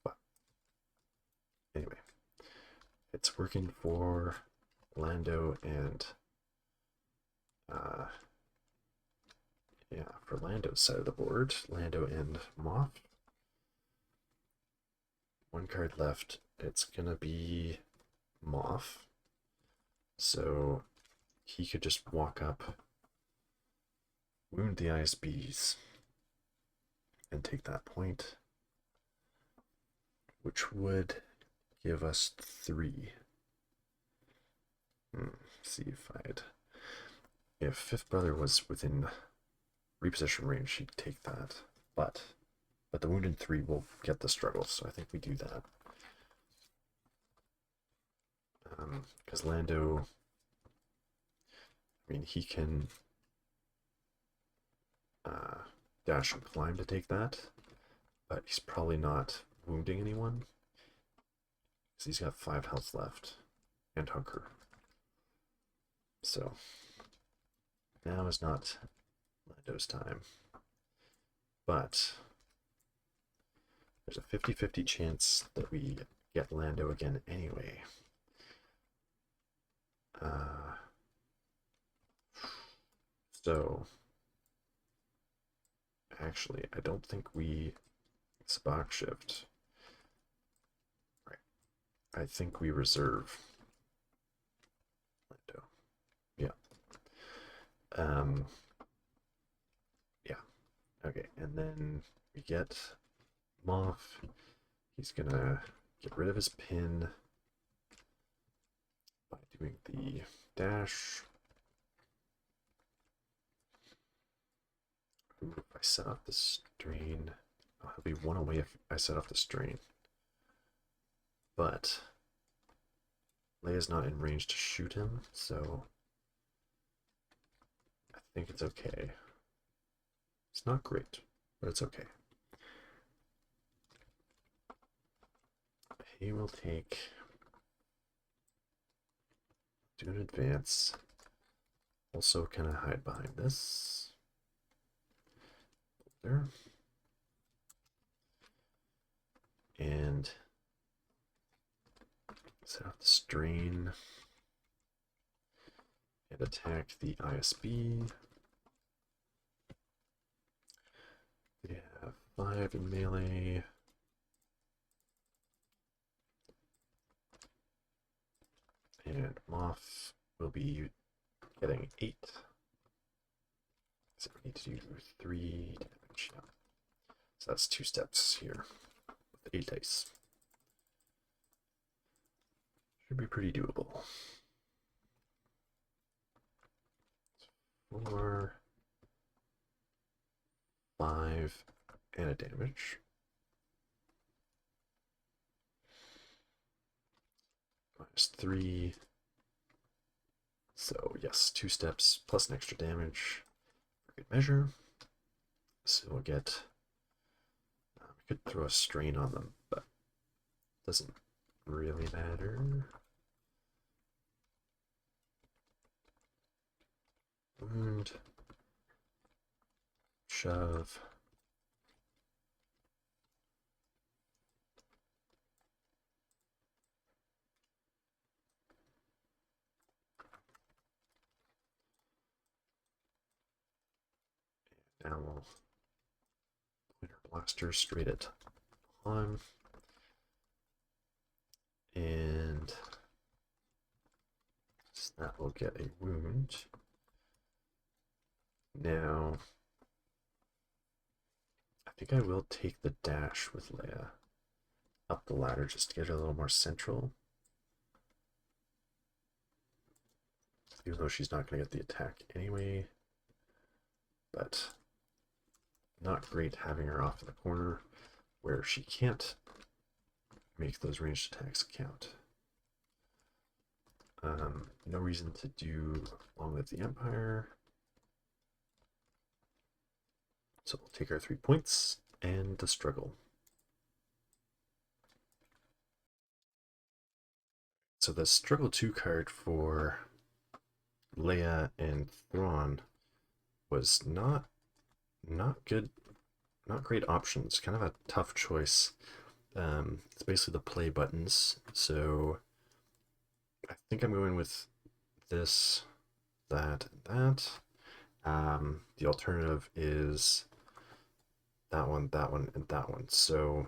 But anyway, it's working for Lando and yeah, for Lando's side of the board, Lando and Moff. 1 card left. It's gonna be Moff. So he could just walk up, wound the ISBs, and take that point, which would give us 3. See if Fifth Brother was within reposition range, he'd take that. But the wounded 3 will get the struggle, so I think we do that. Because Lando, I mean, he can dash and climb to take that, but he's probably not wounding anyone. Because he's got 5 health left and hunker. So now is not Lando's time. But there's a 50-50 chance that we get Lando again anyway. So actually, I don't think we Spock shift. Right. I think we reserve Lando. Yeah. Yeah. Okay, and then we get Moff. He's gonna get rid of his pin by doing the dash. Ooh, if I set off the strain, oh, he'll be 1 away if I set off the strain. But Leia's not in range to shoot him, so I think it's okay. It's not great, but it's okay. He will do an advance. Also, kind of hide behind this. There. And set off the strain. And attack the ISB. We have 5 in melee. And Moff will be getting 8. So we need to do 3 damage. damage. Yeah. So that's 2 steps here with 8 dice. Should be pretty doable. 4, 5, and a damage. -3. So yes, 2 steps plus an extra damage for good measure. So we'll get, we could throw a strain on them, but it doesn't really matter. Wound, shove. Now we'll point our blaster straight at Han. And that will get a wound. Now, I think I will take the dash with Leia up the ladder just to get her a little more central. Even though she's not going to get the attack anyway. But not great having her off in the corner where she can't make those ranged attacks count. No reason to do Long Live the Empire. So we'll take our 3 points and the struggle. So the struggle 2 card for Leia and Thrawn was not good, not great options. Kind of a tough choice. It's basically the play buttons. So I think I'm going with this, that, and that. The alternative is that one, and that one. So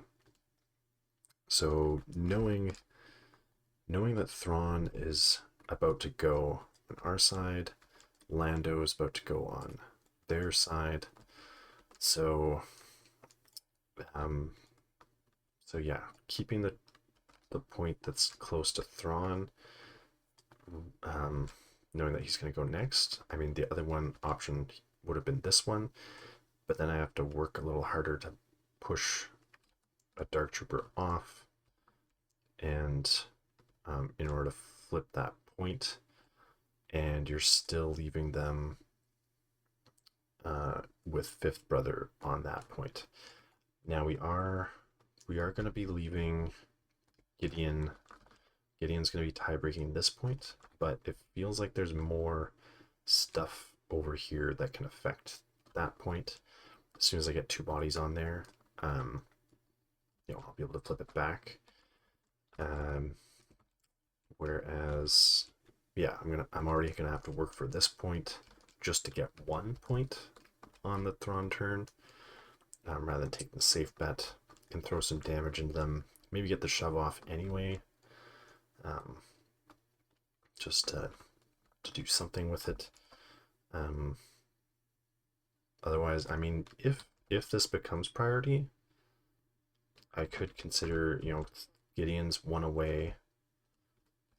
knowing that Thrawn is about to go on our side, Lando is about to go on their side. So yeah, keeping the point that's close to Thrawn, knowing that he's going to go next. I mean, the other one option would have been this one, but then I have to work a little harder to push a Dark Trooper off, and in order to flip that point, and you're still leaving them with Fifth Brother on that point. Now we are going to be leaving Gideon. Gideon's going to be tie-breaking this point, but it feels like there's more stuff over here that can affect that point. As soon as I get 2 bodies on there, I'll be able to flip it back. Whereas, yeah, I'm already gonna have to work for this point just to get 1 point on the Thrawn turn, rather than taking the safe bet and throw some damage into them. Maybe get the shove off anyway, just to do something with it. Otherwise, I mean, if this becomes priority, I could consider, Gideon's 1 away.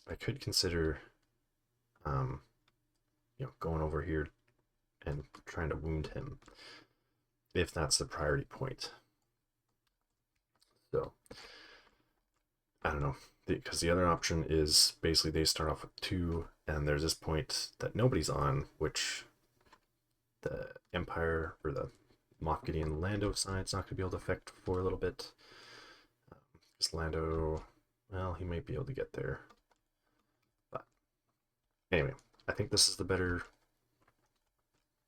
I could consider, going over here and trying to wound him if that's the priority point. So, I don't know, because the other option is basically they start off with 2, and there's this point that nobody's on, which the Empire or the Moff Gideon Lando side's not going to be able to affect for a little bit. Because Lando, well, he might be able to get there. But anyway, I think this is the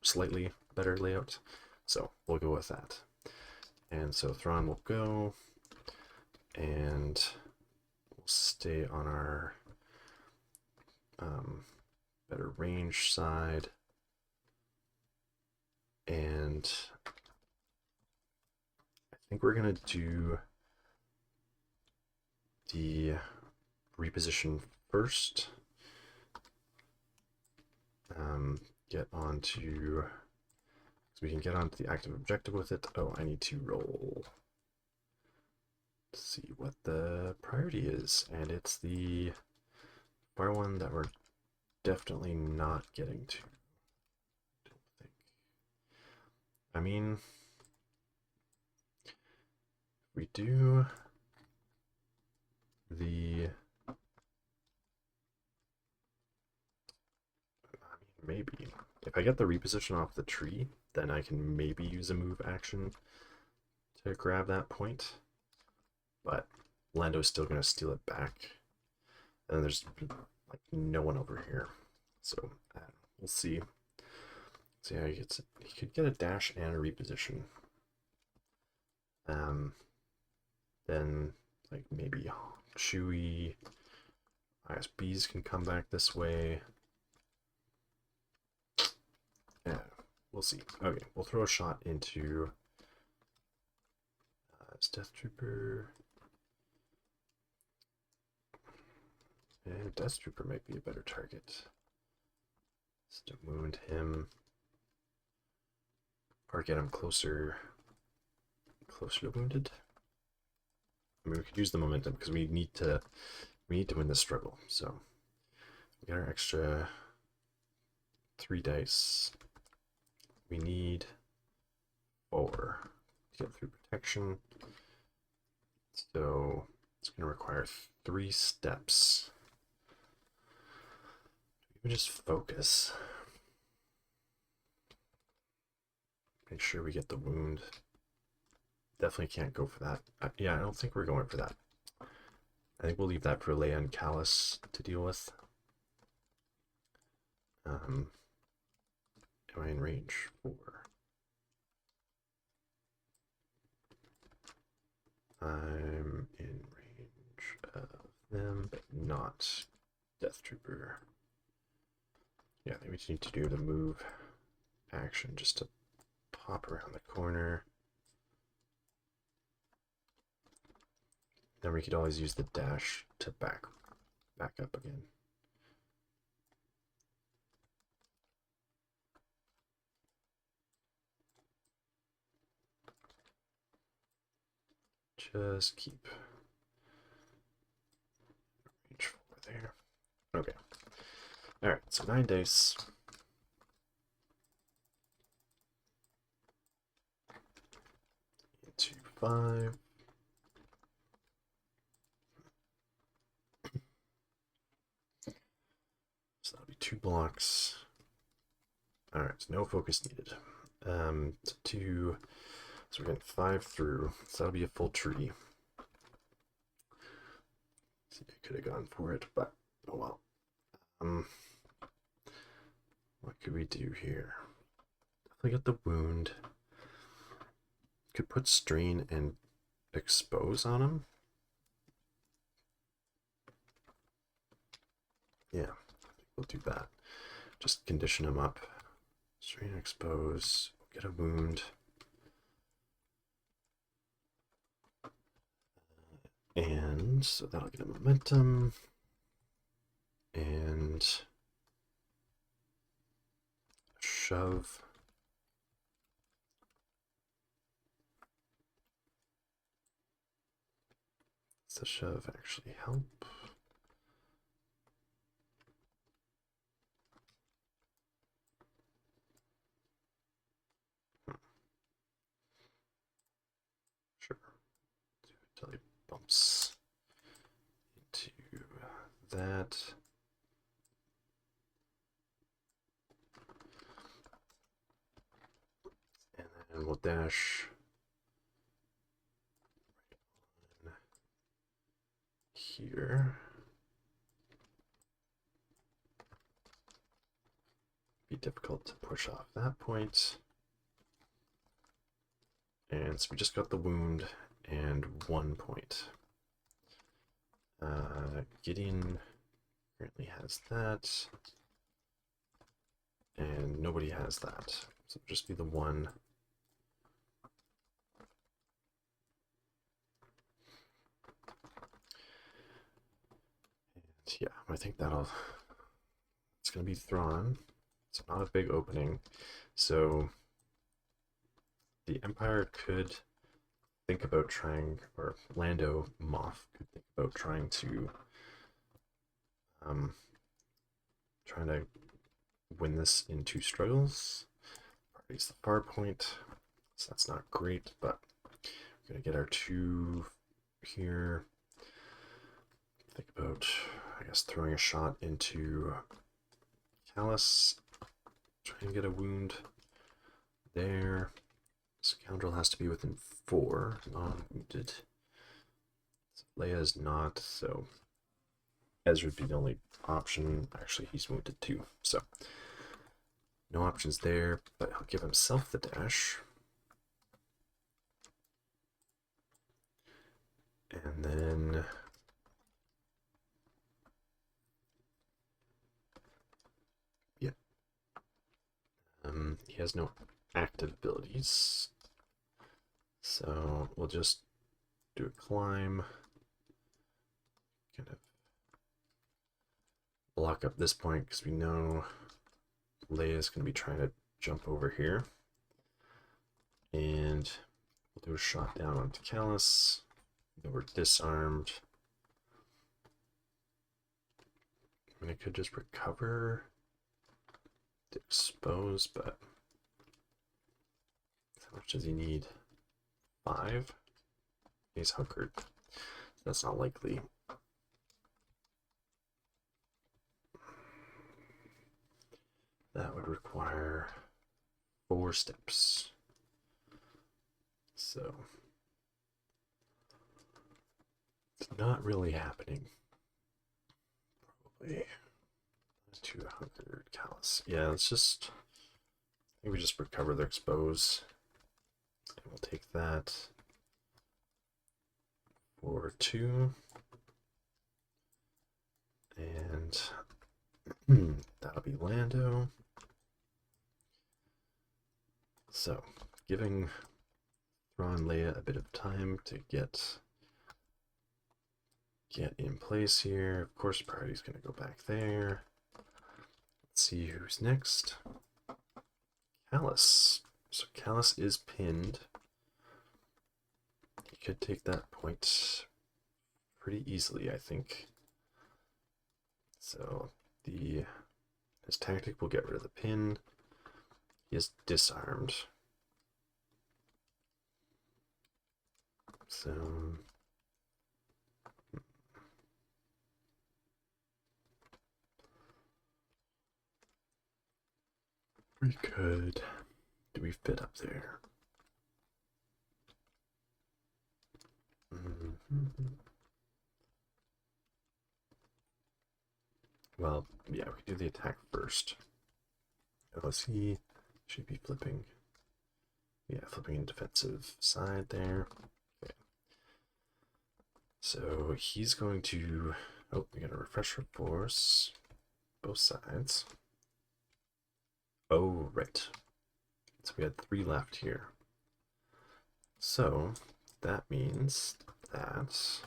slightly better layout. So we'll go with that. And so Thrawn will go, and we'll stay on our better range side. And I think we're going to do the reposition first. Get onto So we can get onto the active objective with it. Oh, I need to roll to see what the priority is. And it's the far one that we're definitely not getting to. I don't think. I mean, we do the... maybe. If I get the reposition off the tree, then I can maybe use a move action to grab that point. But Lando's still going to steal it back. And there's like no one over here. So we'll see. See how he gets it. He could get a dash and a reposition. Then like maybe Chewie, ISBs can come back this way. Yeah, we'll see. Okay, we'll throw a shot into Death Trooper. And Death Trooper might be a better target. Just to wound him. Or get him closer to wounded. I mean, we could use the momentum because we need to win this struggle. So we got our extra 3 dice. We need 4 to get through protection. So it's going to require 3 steps. We just focus. Make sure we get the wound. Definitely can't go for that. Yeah, I don't think we're going for that. I think we'll leave that for Leia and Callus to deal with. Am I in range 4? I'm in range of them, but not Death Trooper. Yeah, I think we just need to do the move action just to pop around the corner. Then we could always use the dash to back up again. Just keep range 4 there. Okay. Alright, so 9 dice. Into 5. So that'll be 2 blocks. Alright, so no focus needed. So we're getting 5 through, so that'll be a full tree. See, I could have gone for it, but oh well. What could we do here? Definitely get the wound. Could put strain and expose on him. Yeah, I think we'll do that. Just condition him up. Strain, expose, get a wound. And so that'll get a momentum. And a shove. Does the shove actually help? Sure. Until he bumps into that. And then we'll dash right on here. Be difficult to push off that point. And so we just got the wound and 1 point. Gideon currently has that. And nobody has that. So it'll just be the 1. And yeah, I think it's going to be Thrawn. It's not a big opening. So the Empire could think about trying, or Lando Moff could think about trying to trying to win this in two struggles. Party's the far point, so that's not great, but we're gonna get our two here. Think about, I guess, throwing a shot into Callus, try and get a wound there. Scoundrel has to be within 4, non-wounded. So Leia's not, so Ezra would be the only option. Actually, he's wounded too, so no options there, but he'll give himself the dash. And then yeah. He has no active abilities. So we'll just do a climb. Kind of block up this point because we know Leia's going to be trying to jump over here. And we'll do a shot down onto Callus. Then we're disarmed. I mean, I could just recover to expose, but how much does he need? 5? He's hunkered. That's not likely. That would require 4 steps. So it's not really happening. Probably 2 hunkered Callus. Yeah, let's just, I think we just recover the expose. And we'll take that for 2. And that'll be Lando. So, giving Thrawn and Leia a bit of time to get in place here. Of course, priority's going to go back there. Let's see who's next. Callus. So Callus is pinned. He could take that point pretty easily, I think. So his tactic will get rid of the pin. He is disarmed. So we could, do we fit up there? Well, yeah, we do the attack first. LSE should be flipping. Yeah, flipping in defensive side there. Okay. So he's going to, oh, we got a refresher force, both sides. Oh, right. So we had 3 left here. So that means that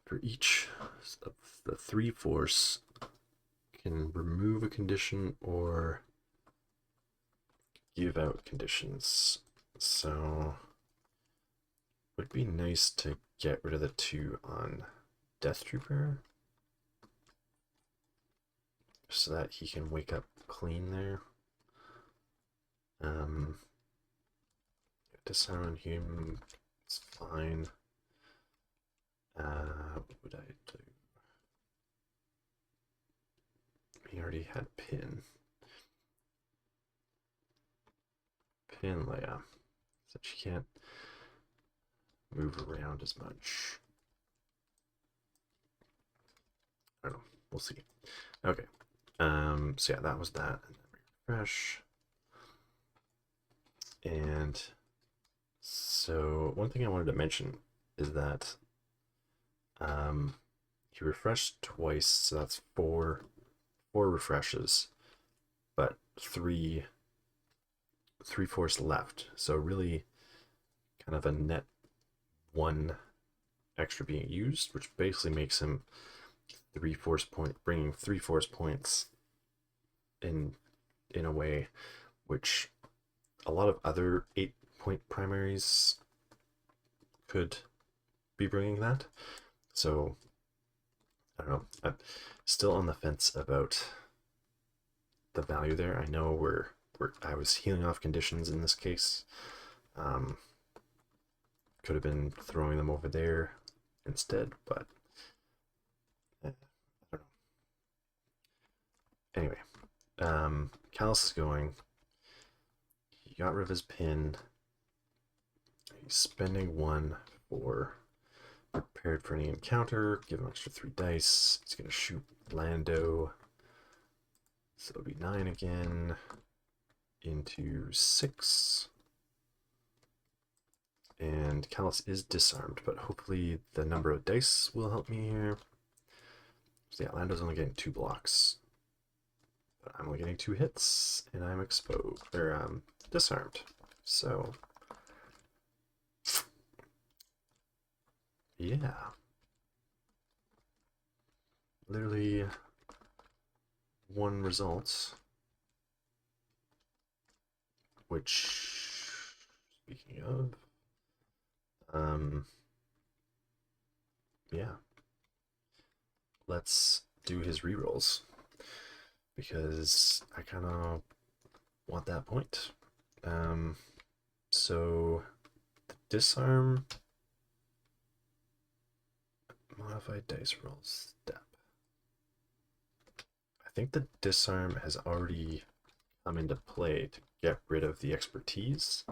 for each of the 3 force can remove a condition or give out conditions. So it would be nice to get rid of the 2 on Death Trooper so that he can wake up clean there. Disarm him, it's fine. What would I do? He already had pin. Pin Leia. So she can't move around as much. I don't know. We'll see. Okay. So yeah, that was that. And then refresh. And so one thing I wanted to mention is that he refreshed twice, so that's four refreshes, but three force left. So really kind of a net 1 extra being used, which basically makes him 3 force point, bringing 3 force points in in a way which a lot of other 8-point primaries could be bringing that. So I don't know. I'm still on the fence about the value there. I know I was healing off conditions in this case. Um, could have been throwing them over there instead, but I don't know. Anyway, Callus is going. He got rid of his pin. He's spending 1 for prepared for any encounter. Give him extra 3 dice. He's gonna shoot Lando. So it'll be 9 again into 6. And Callus is disarmed, but hopefully the number of dice will help me here. So yeah, Lando's only getting 2 blocks. But I'm only getting 2 hits, and I'm exposed, or disarmed. So, yeah. Literally 1 result. Which, speaking of, yeah. Let's do his rerolls. Because I kind of want that point. So, the disarm, modified dice roll step. I think the disarm has already come into play to get rid of the expertise.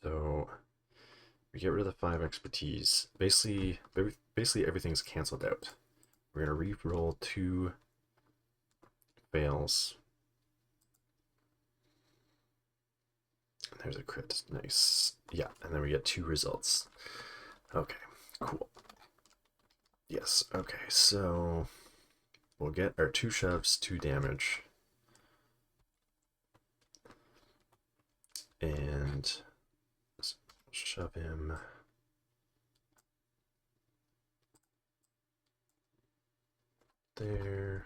So we get rid of the 5 expertise. Basically everything's canceled out. We're gonna re-roll 2 fails. There's a crit. Nice. Yeah, and then we get 2 results. Okay, cool. Yes, okay, so we'll get our 2 shoves, 2 damage. And shove him there.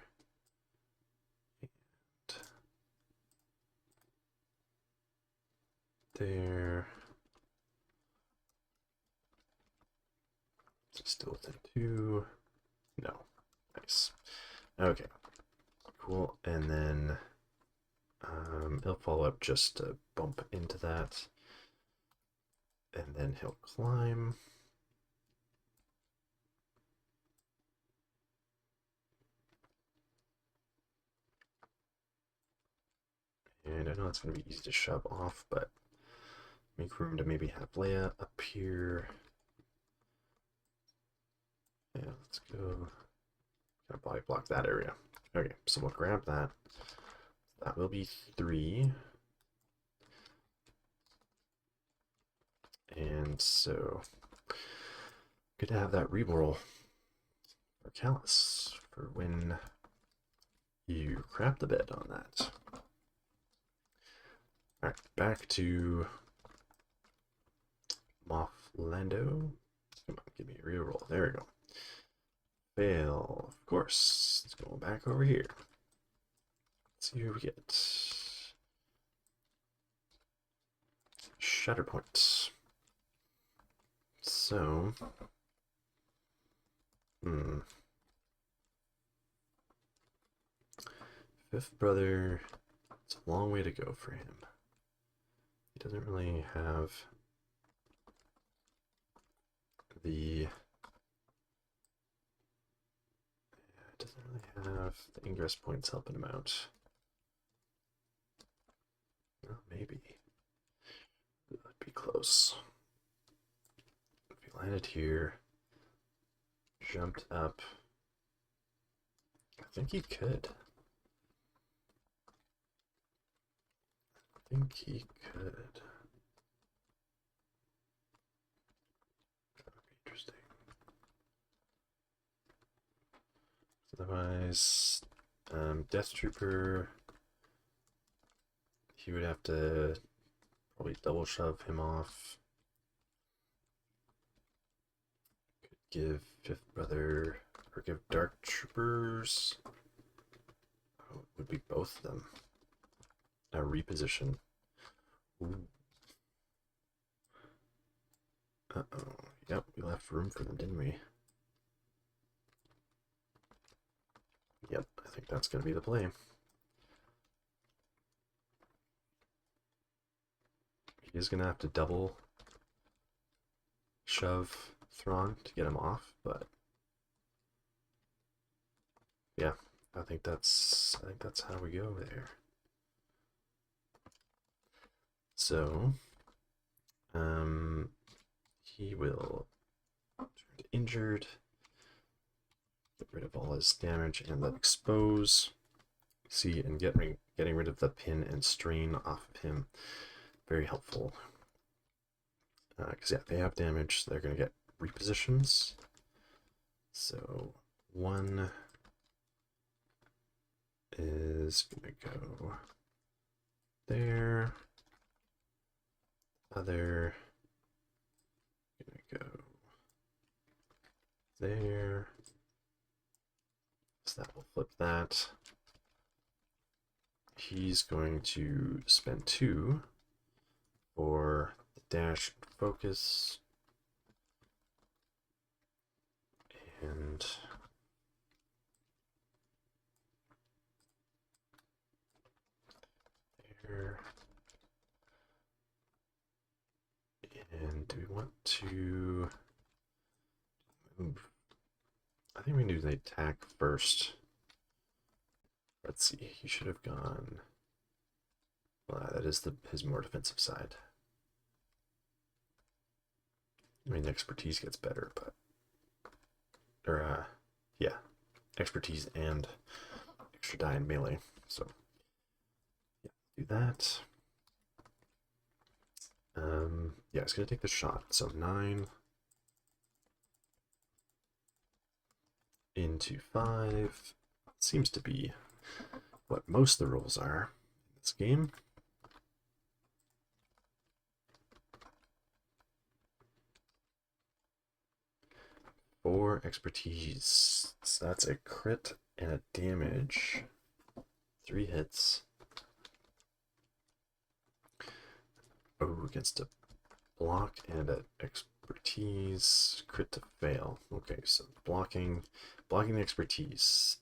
And there. Still within 2. No. Nice. Okay. Cool. And then he'll follow up just to bump into that. And then he'll climb. And I know it's going to be easy to shove off, but make room to maybe have Leia up here. Yeah, let's go. Gonna body block that area. Okay, so we'll grab that. That will be 3. And so, good to have that reroll for Callus for when you crap the bed on that. Alright, back to Moff Lando. Come on, give me a reroll. There we go. Fail, of course. Let's go back over here. Let's see who we get. Shatterpoint. So, fifth brother, it's a long way to go for him. He doesn't really have the ingress points helping him out. Well, maybe. That'd be close. If he landed here, jumped up, I think he could. I think he could. That would be interesting. Otherwise, Death Trooper, he would have to probably double shove him off. Could give fifth brother or give Dark Troopers. Oh, it would be both of them. Now reposition. Ooh. Uh-oh. Yep, we left room for them, didn't we? Yep, I think that's going to be the play. He is going to have to double shove Thrawn to get him off, but yeah, I think that's how we go there. So, he will turn to injured, get rid of all his damage, and then expose. See, and getting rid of the pin and strain off of him. Very helpful. Because, yeah, they have damage. They're going to get repositions. So, one is going to go there. Other going to go there. So that will flip that. He's going to spend 2 for the dash focus. And there. And do we want to move? I think we do the attack first. Let's see, he should have gone. Well, that is his more defensive side. I mean, expertise gets better, but yeah, expertise and extra die in melee. So yeah, do that. Yeah, it's gonna take the shot. So 9 into 5 seems to be what most of the rolls are in this game. For expertise, so that's a crit and a damage. 3 hits. Oh, against a block and an expertise. Crit to fail. Okay, so blocking the expertise.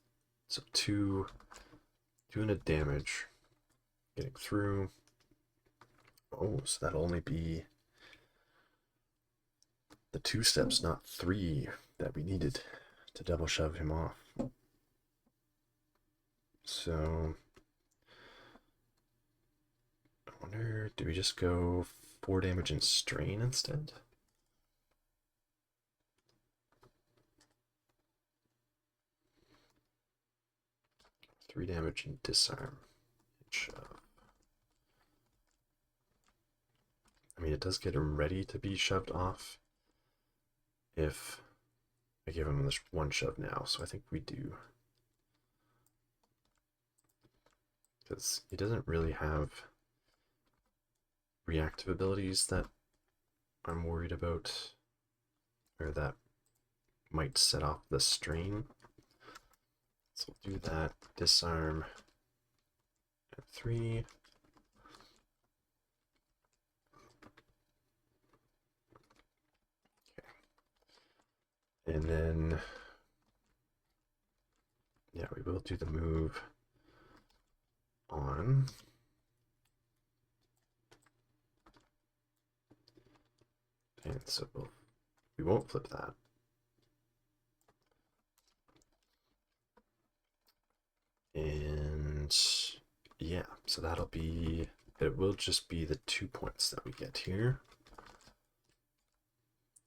So 2 and a damage. Getting through. Oh, so that'll only be the 2 steps, not 3, that we needed to double shove him off. So I wonder, do we just go 4 damage and strain instead? Three damage and disarm and shove. I mean, it does get him ready to be shoved off if I give him this 1 shove now, so I think we do. Because he doesn't really have reactive abilities that I'm worried about, or that might set off the strain. So we'll do that. Disarm at 3. Okay. And then, yeah, we will do the move on. And so we won't flip that. And yeah, so it will just be the 2 points that we get here.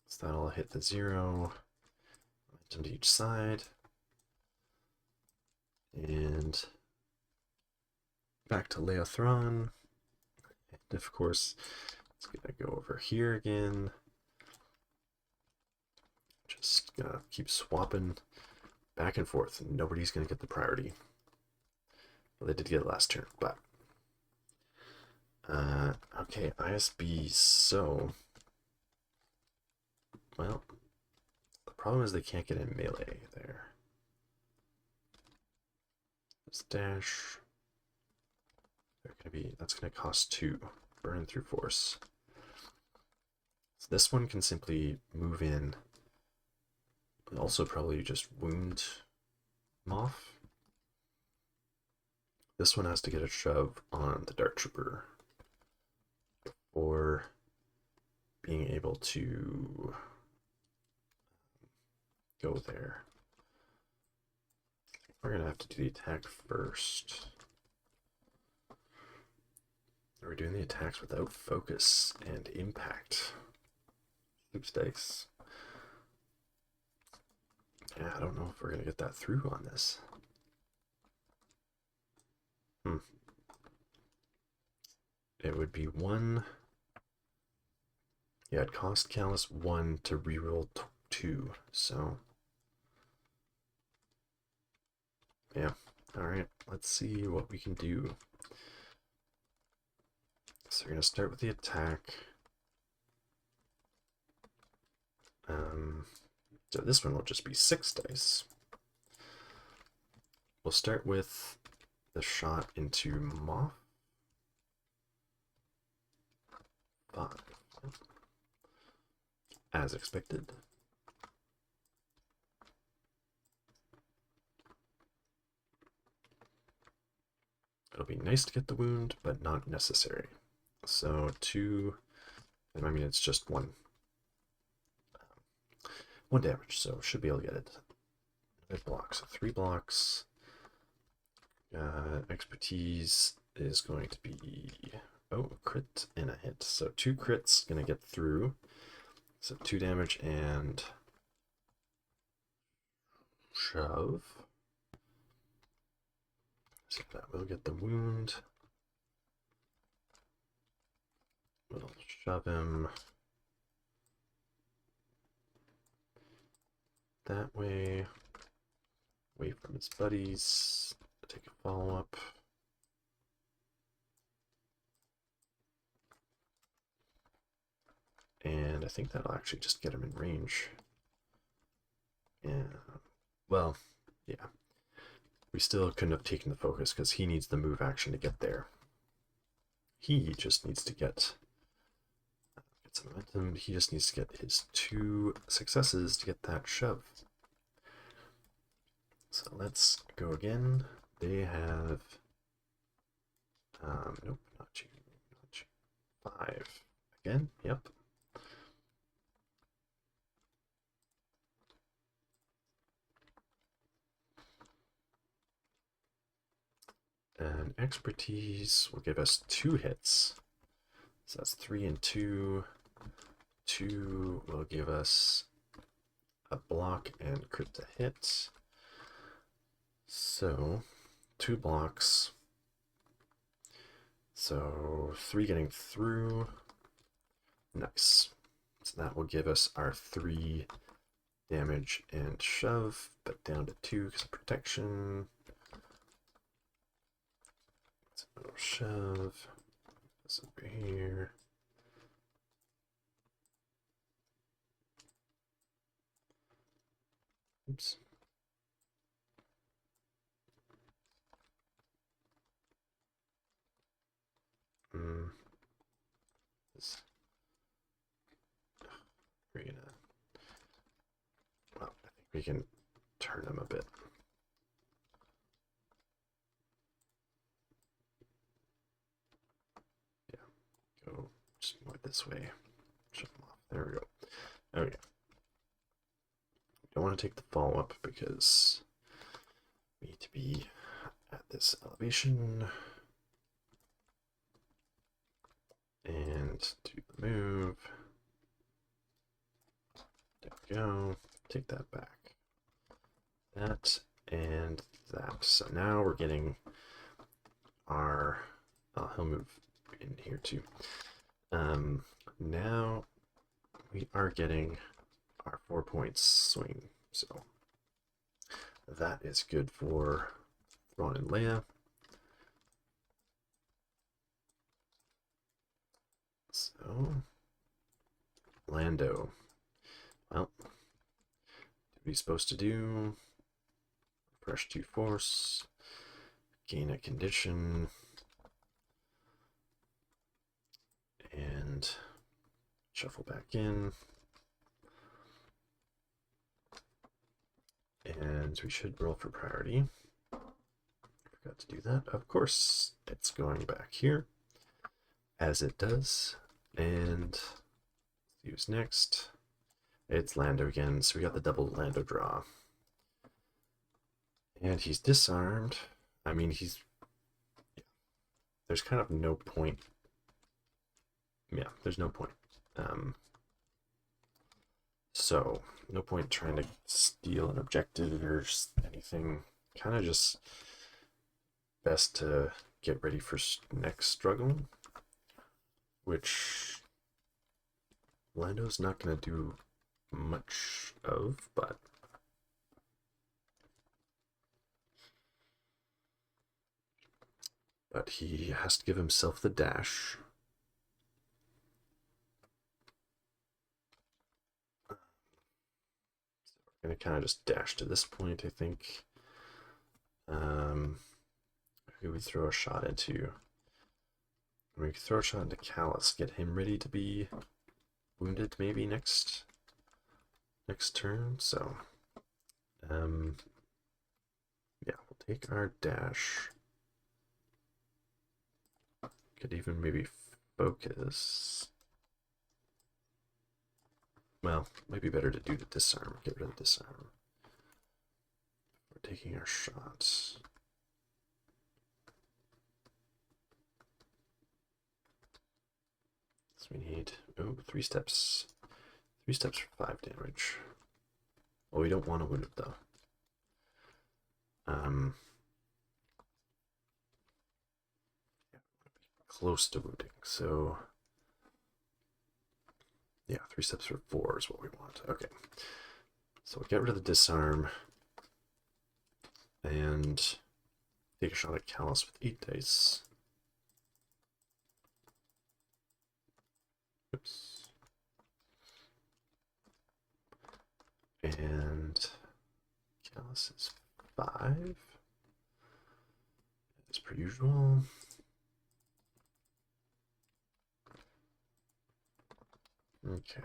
So that'll hit the 0, momentum to each side. And back to Leia Thrawn. And of course, it's gonna go over here again. Just gonna keep swapping back and forth, and nobody's gonna get the priority. Well, they did get it last turn, but okay, ISB. So, well, the problem is they can't get in melee there. This dash. That's gonna cost 2. Burn through force. So this one can simply move in. Also probably just wound Moff. This one has to get a shove on the Dark Trooper before being able to go there. We're gonna have to do the attack first. We're doing the attacks without focus and impact. Oops, dice. Yeah, I don't know if we're gonna get that through on this. It would be 1. Yeah, it cost Callus 1 to reroll 2, so. Yeah, alright, let's see what we can do. So we're gonna start with the attack. So this one will just be 6 dice. We'll start with the shot into Moff. 5. As expected. It'll be nice to get the wound, but not necessary. So 2, and I mean it's just 1 damage, so should be able to get it. It blocks, so 3 blocks. Expertise is going to be, a crit and a hit. So 2 crits, gonna get through. So 2 damage and shove. So that will get the wound. We'll shove him that way, away from his buddies. Take a follow-up. And I think that'll actually just get him in range. Yeah, well, yeah. We still couldn't have taken the focus because he needs the move action to get there. He just needs to get some momentum. He just needs to get his 2 successes to get that shove. So let's go again. They have, nope, not you, not you. 5 again, yep. And expertise will give us 2 hits. So that's 3 and 2. 2 will give us a block and crit to hit. So 2 blocks. So 3 getting through. Nice. So that will give us our 3 damage and shove, but down to 2 because of protection. So shove. This over here. Oops. We're gonna, well, I think we can turn them a bit. Yeah, go just more this way. Shut them off. There we go. Okay. Don't want to take the follow-up because we need to be at this elevation. And do the move. There we go. Take that back. That and that. So now we're getting our, he'll move in here too. Now we are getting our 4 points swing. So that is good for Thrawn and Leia. So Lando. Well, what are we supposed to do? Refresh 2 force. gain a condition, and shuffle back in. And we should roll for priority. Forgot to do that. Of course, it's going back here, as it does. And use next. It's Lando again, so we got the double Lando draw. And he's disarmed. I mean, there's kind of no point. Yeah, there's no point. So, no point trying to steal an objective or anything. Kind of just best to get ready for next struggle, which Lando's not going to do much of, but he has to give himself the dash. So we're going to kind of just dash to this point, I think. Who we throw a shot into? We could throw a shot into Callus, get him ready to be wounded maybe next turn. So yeah, we'll take our dash. Could even maybe focus. Well, maybe better to do the disarm. Get rid of the disarm. We're taking our shots. So we need 3 steps. 3 steps for 5 damage. Well, we don't want to wound it though. Close to wounding, so yeah, 3 steps for 4 is what we want. Okay, so we'll get rid of the disarm and take a shot at Callus with 8 dice. Oops. And Callus is 5, as per usual. Okay.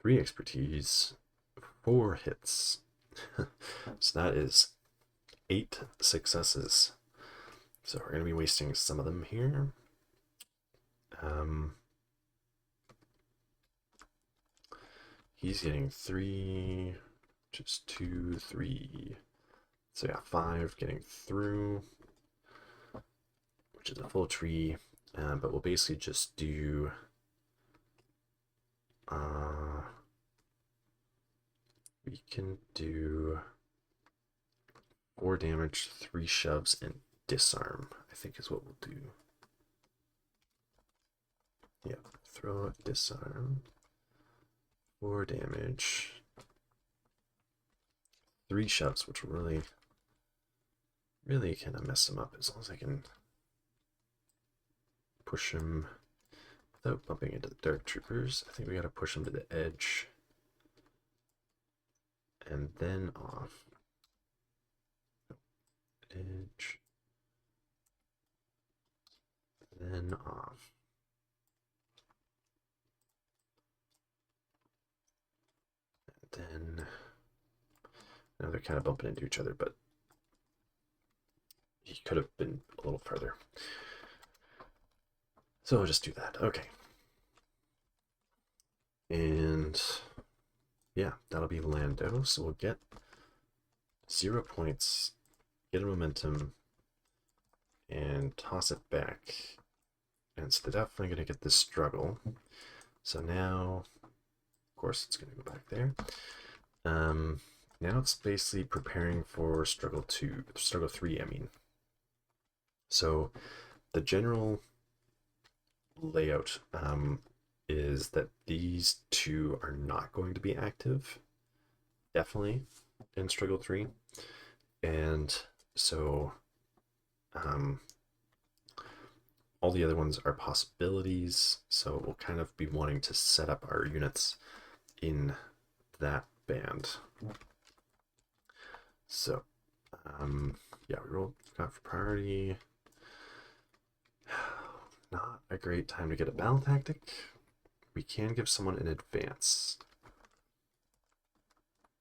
3 expertise, 4 hits. So that is 8 successes. So we're going to be wasting some of them here. He's getting 3, just 2, 3. So yeah, 5 getting through, which is a full tree. But we'll basically just do we can do 4 damage, 3 shoves, and disarm, I think is what we'll do. Yeah, throw a disarm, 4 damage, 3 shoves, which will really kind of mess him up as long as I can push him without bumping into the Dark Troopers. I think we gotta push him to the edge and then off. Edge, then off. And then now they're kind of bumping into each other, but he could have been a little further. So I'll just do that. Okay. And yeah, that'll be Lando. So we'll get 0 points, get a momentum, and toss it back. And so they're definitely going to get this struggle. So now, of course, it's going to go back there. Now it's basically preparing for struggle 3, I mean. So the general layout is that these 2 are not going to be active, definitely, in struggle 3. And so all the other ones are possibilities, so we'll kind of be wanting to set up our units in that band. So Yeah, we rolled got for priority. Not a great time to get a battle tactic. We can give someone an advance.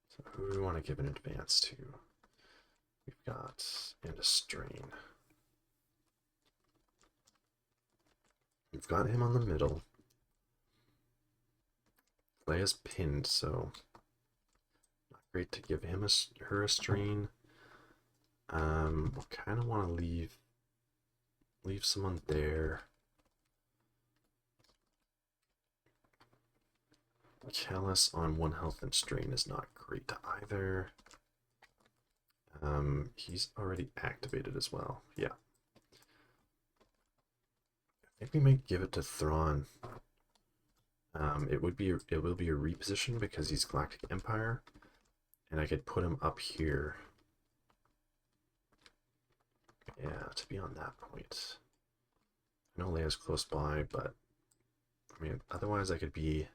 So who do we want to give an advance to? We've got and a strain. We've got him on the middle. Leia's pinned, so not great to give him her a strain. We kind of want to leave someone there. Callus on 1 health and strain is not great either. He's already activated as well. Yeah. I think we might give it to Thrawn. It will be a reposition because he's Galactic Empire, and I could put him up here. Yeah, to be on that point. I know Leia's close by, but I mean, otherwise I could be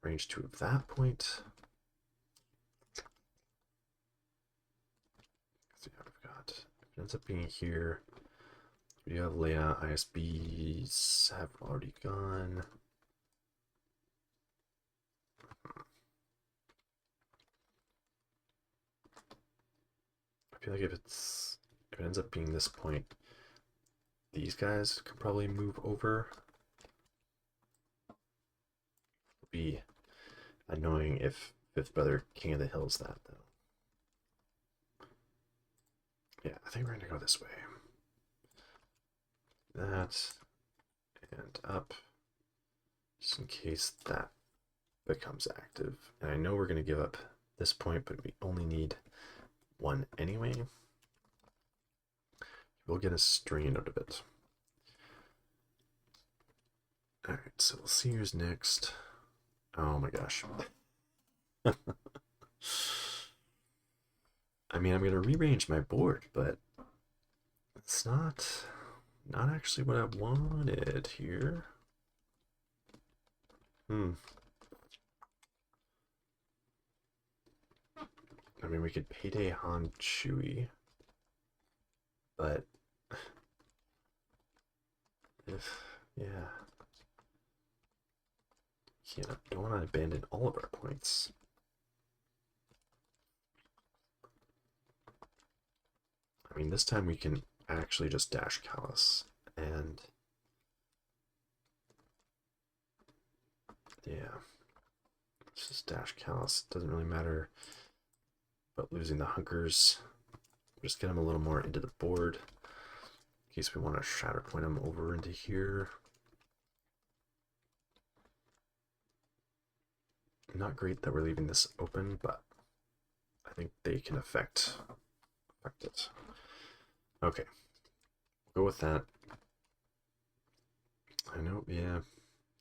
range 2 of that point. Let's see what I've got. If it ends up being here, we have Leia. ISBs have already gone. I feel like if it ends up being this point, these guys could probably move over. It'll be annoying if Fifth Brother King of the Hills that though. Yeah, I think we're gonna go this way. That and up, just in case that becomes active. And I know we're gonna give up this point, but we only need 1 anyway. We'll get a strain out of it. Alright, so we'll see who's next. Oh my gosh. I mean, I'm gonna rearrange my board, but it's not actually what I wanted here. I mean, we could payday Han Chewie, but yeah, don't want to abandon all of our points. I mean, this time we can actually just dash Callus, and yeah, let's just dash Callus. Doesn't really matter about losing the hunkers. Just get him a little more into the board in case we want to Shatterpoint him over into here. Not great that we're leaving this open, but I think they can affect it. Okay, we'll go with that. I know, yeah,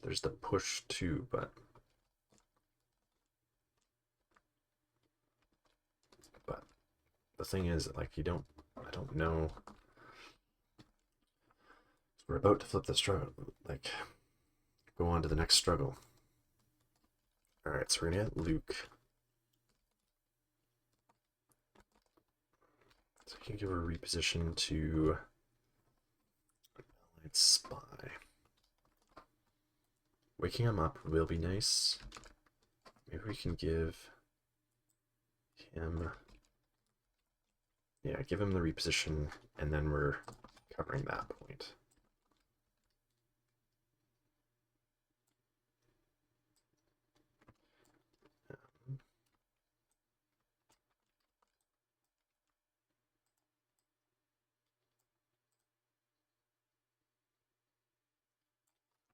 there's the push too, but the thing is, like, I don't know. We're about to flip the struggle, like, go on to the next struggle. All right, so we're gonna get Luke. So we can give her a reposition to Allied Spy. Waking him up will be nice. Maybe we can give him, yeah, give him the reposition, and then we're covering that point.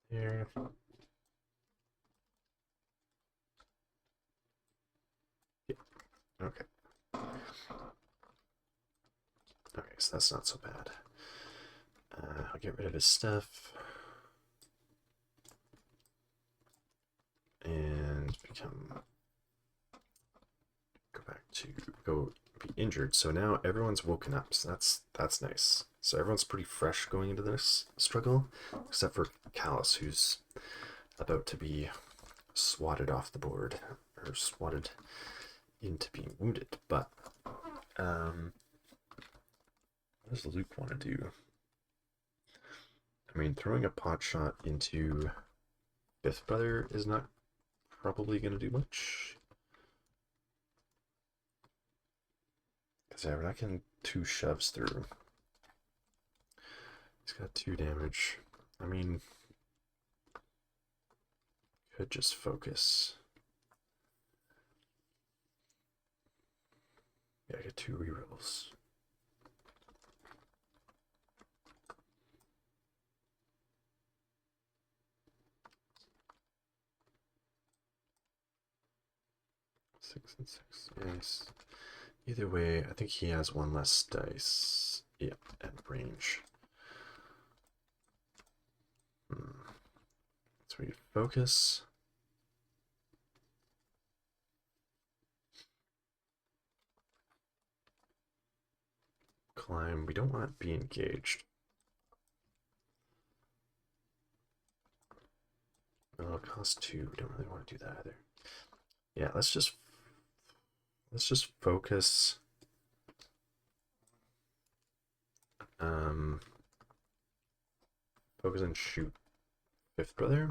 Here. Yeah. Okay. Okay, so that's not so bad. I'll get rid of his stuff. And go be injured. So now everyone's woken up, so that's nice. So everyone's pretty fresh going into this struggle, except for Callus, who's about to be swatted off the board, or swatted into being wounded. But What does Luke want to do? I mean, throwing a pot shot into Fifth Brother is not probably going to do much. Because we're not getting 2 shoves through. He's got 2 damage. I mean, could just focus. Yeah, I get 2 rerolls. Six and 6, yes. Either way, I think he has 1 less dice. Yeah, and range. So we focus. Climb. We don't want to be engaged. Oh, it costs 2. We don't really want to do that either. Yeah, let's just focus. Focus and shoot Fifth Brother.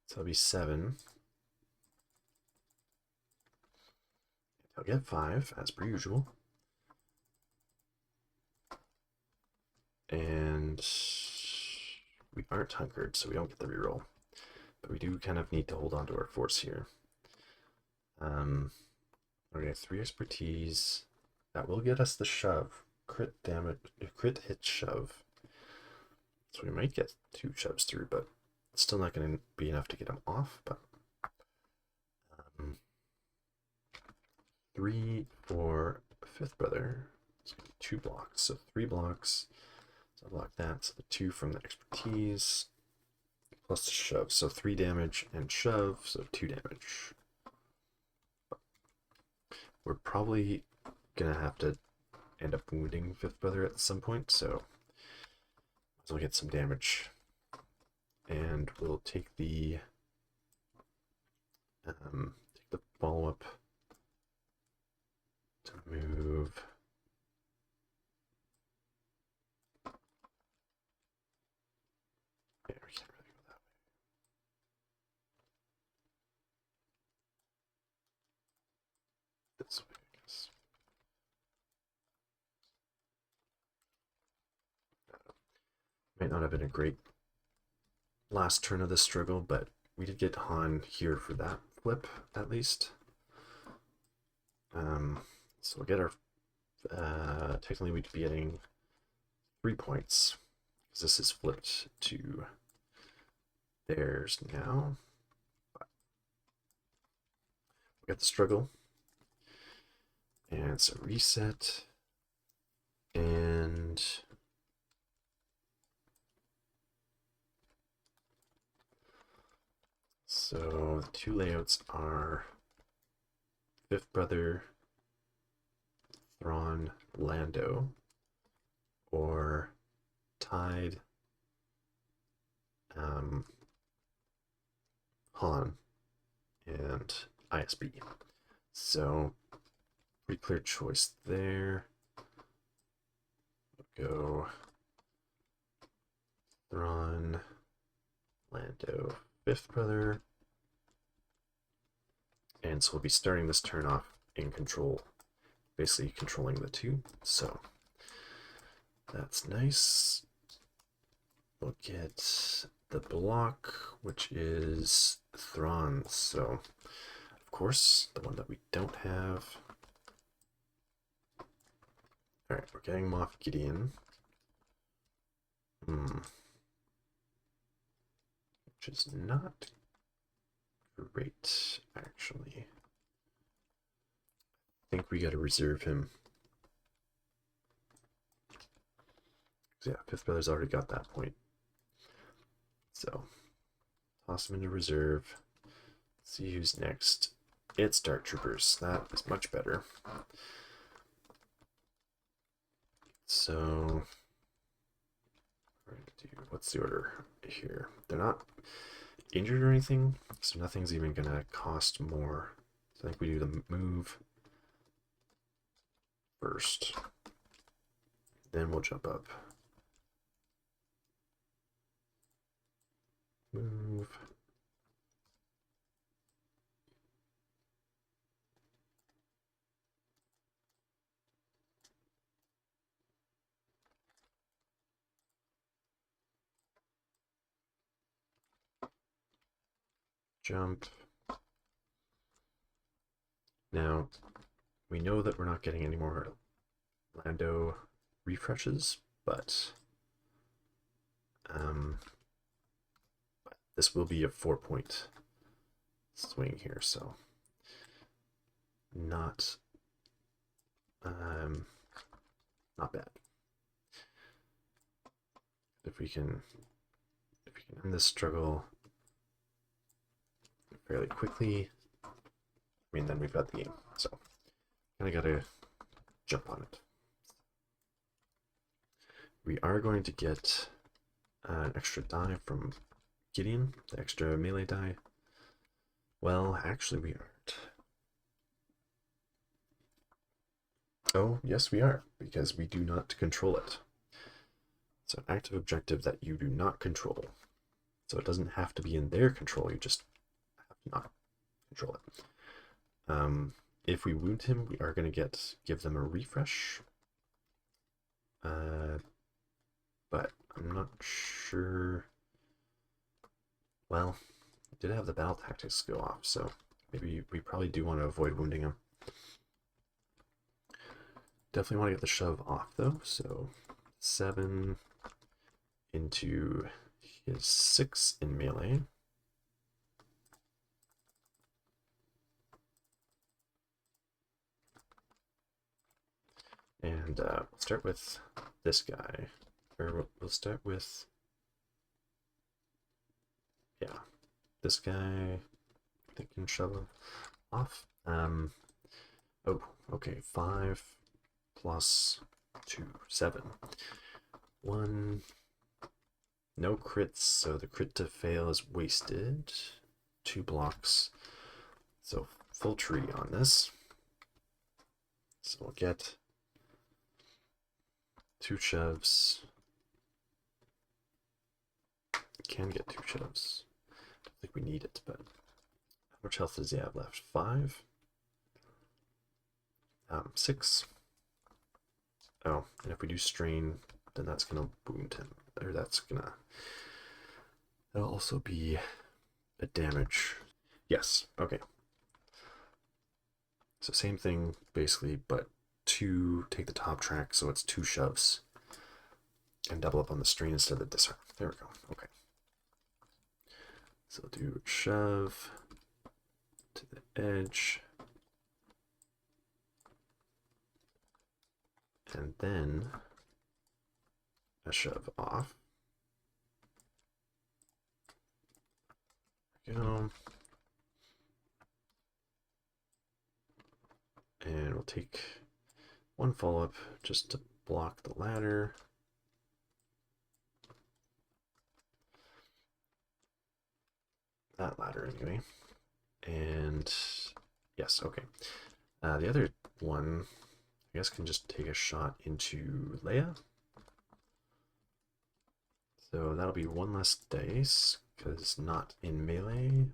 So that'll be 7. I'll get 5 as per usual. And we aren't hunkered, so we don't get the reroll. But we do kind of need to hold on to our force here. Okay, 3 expertise. That will get us the shove. Crit damage, crit hit shove. So we might get 2 shoves through, but it's still not going to be enough to get him off. But 3 for Fifth Brother. It's going to be 2 blocks, so 3 blocks. So I'll block that. So the 2 from the expertise plus the shove. So 3 damage and shove, so 2 damage. We're probably gonna have to end up wounding Fifth Brother at some point, so we'll get some damage. And we'll take the follow-up to move. Yeah, we can't really go that way. This way, I guess. Might not have been a great last turn of the struggle, but we did get Han here for that flip, at least. So we'll get our, technically we'd be getting 3 points, because this is flipped to theirs now. We got the struggle. And so reset, and so the 2 layouts are Fifth Brother, Thrawn, Lando, or Tide, Han, and ISB. So pretty clear choice there. We'll go Thrawn, Lando, Fifth Brother. And so we'll be starting this turn off in control, basically controlling the 2. So that's nice. We'll get the block, which is Thrawn. So, of course, the one that we don't have. Alright, we're getting Moff Gideon. Which is not great, actually. I think we gotta reserve him. Yeah, Fifth Brother's already got that point. So, toss him into reserve. See who's next. It's Dark Troopers. That is much better. So, we're going to do, what's the order here? They're not injured or anything, so nothing's even going to cost more. So I think we do the move, first. Then we'll jump up. Move. Jump. Now, we know that we're not getting any more Lando refreshes, but this will be a 4-point swing here, so not bad. If we can end this struggle fairly quickly, I mean, then we've got the game. So kind of got to jump on it. We are going to get an extra die from Gideon, the extra melee die. Well, actually we aren't. Oh, yes we are, because we do not control it. It's an active objective that you do not control. So it doesn't have to be in their control, you just have to not control it. If we wound him, we are going to give them a refresh. But I'm not sure. Well, we did have the battle tactics go off, so maybe we probably do want to avoid wounding him. Definitely want to get the shove off though, so 7 into his 6 in melee. And we'll start with this guy. Or we'll start with, yeah, this guy. They can shove him off. Oh, okay, 5 plus 2, 7. 1. No crits, so the crit to fail is wasted. 2 blocks. So full tree on this. So we'll get 2 shoves. Can get 2 shoves. Don't think we need it, but how much health does he have left? 5. 6. Oh, and if we do strain, then that's gonna wound him. Or that'll also be a damage. Yes, okay. So same thing basically, but 2 take the top track, so it's 2 shoves. And double up on the strain instead of the disarm. There we go. Okay. So we'll do shove to the edge. And then a shove off. There we go. And we'll take 1 follow-up just to block the ladder. That ladder anyway. And yes, okay. The other one, I guess, can just take a shot into Leia. So that'll be 1 less dice, because not in melee.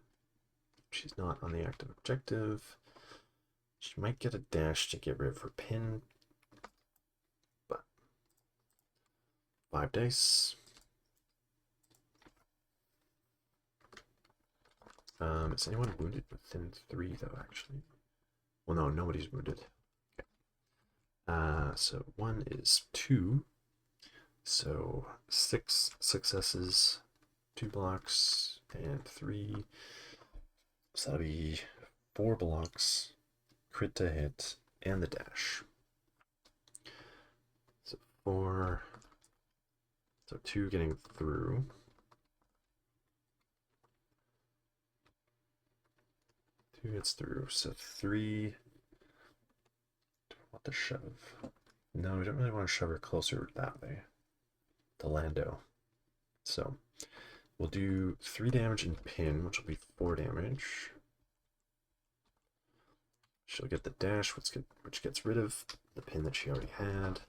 She's not on the active objective. She might get a dash to get rid of her pin, but 5 dice. Is anyone wounded within 3 though, actually? Well, no, nobody's wounded. Okay. So 1 is 2. So 6 successes, 2 blocks, and 3. So that'll be 4 blocks, crit to hit, and the dash. So 4. So 2 getting through. 2 gets through. So 3. Do I want the shove? No, we don't really want to shove her closer that way. To Lando. So we'll do 3 damage in pin, which will be 4 damage. She'll get the dash, which gets rid of the pin that she already had.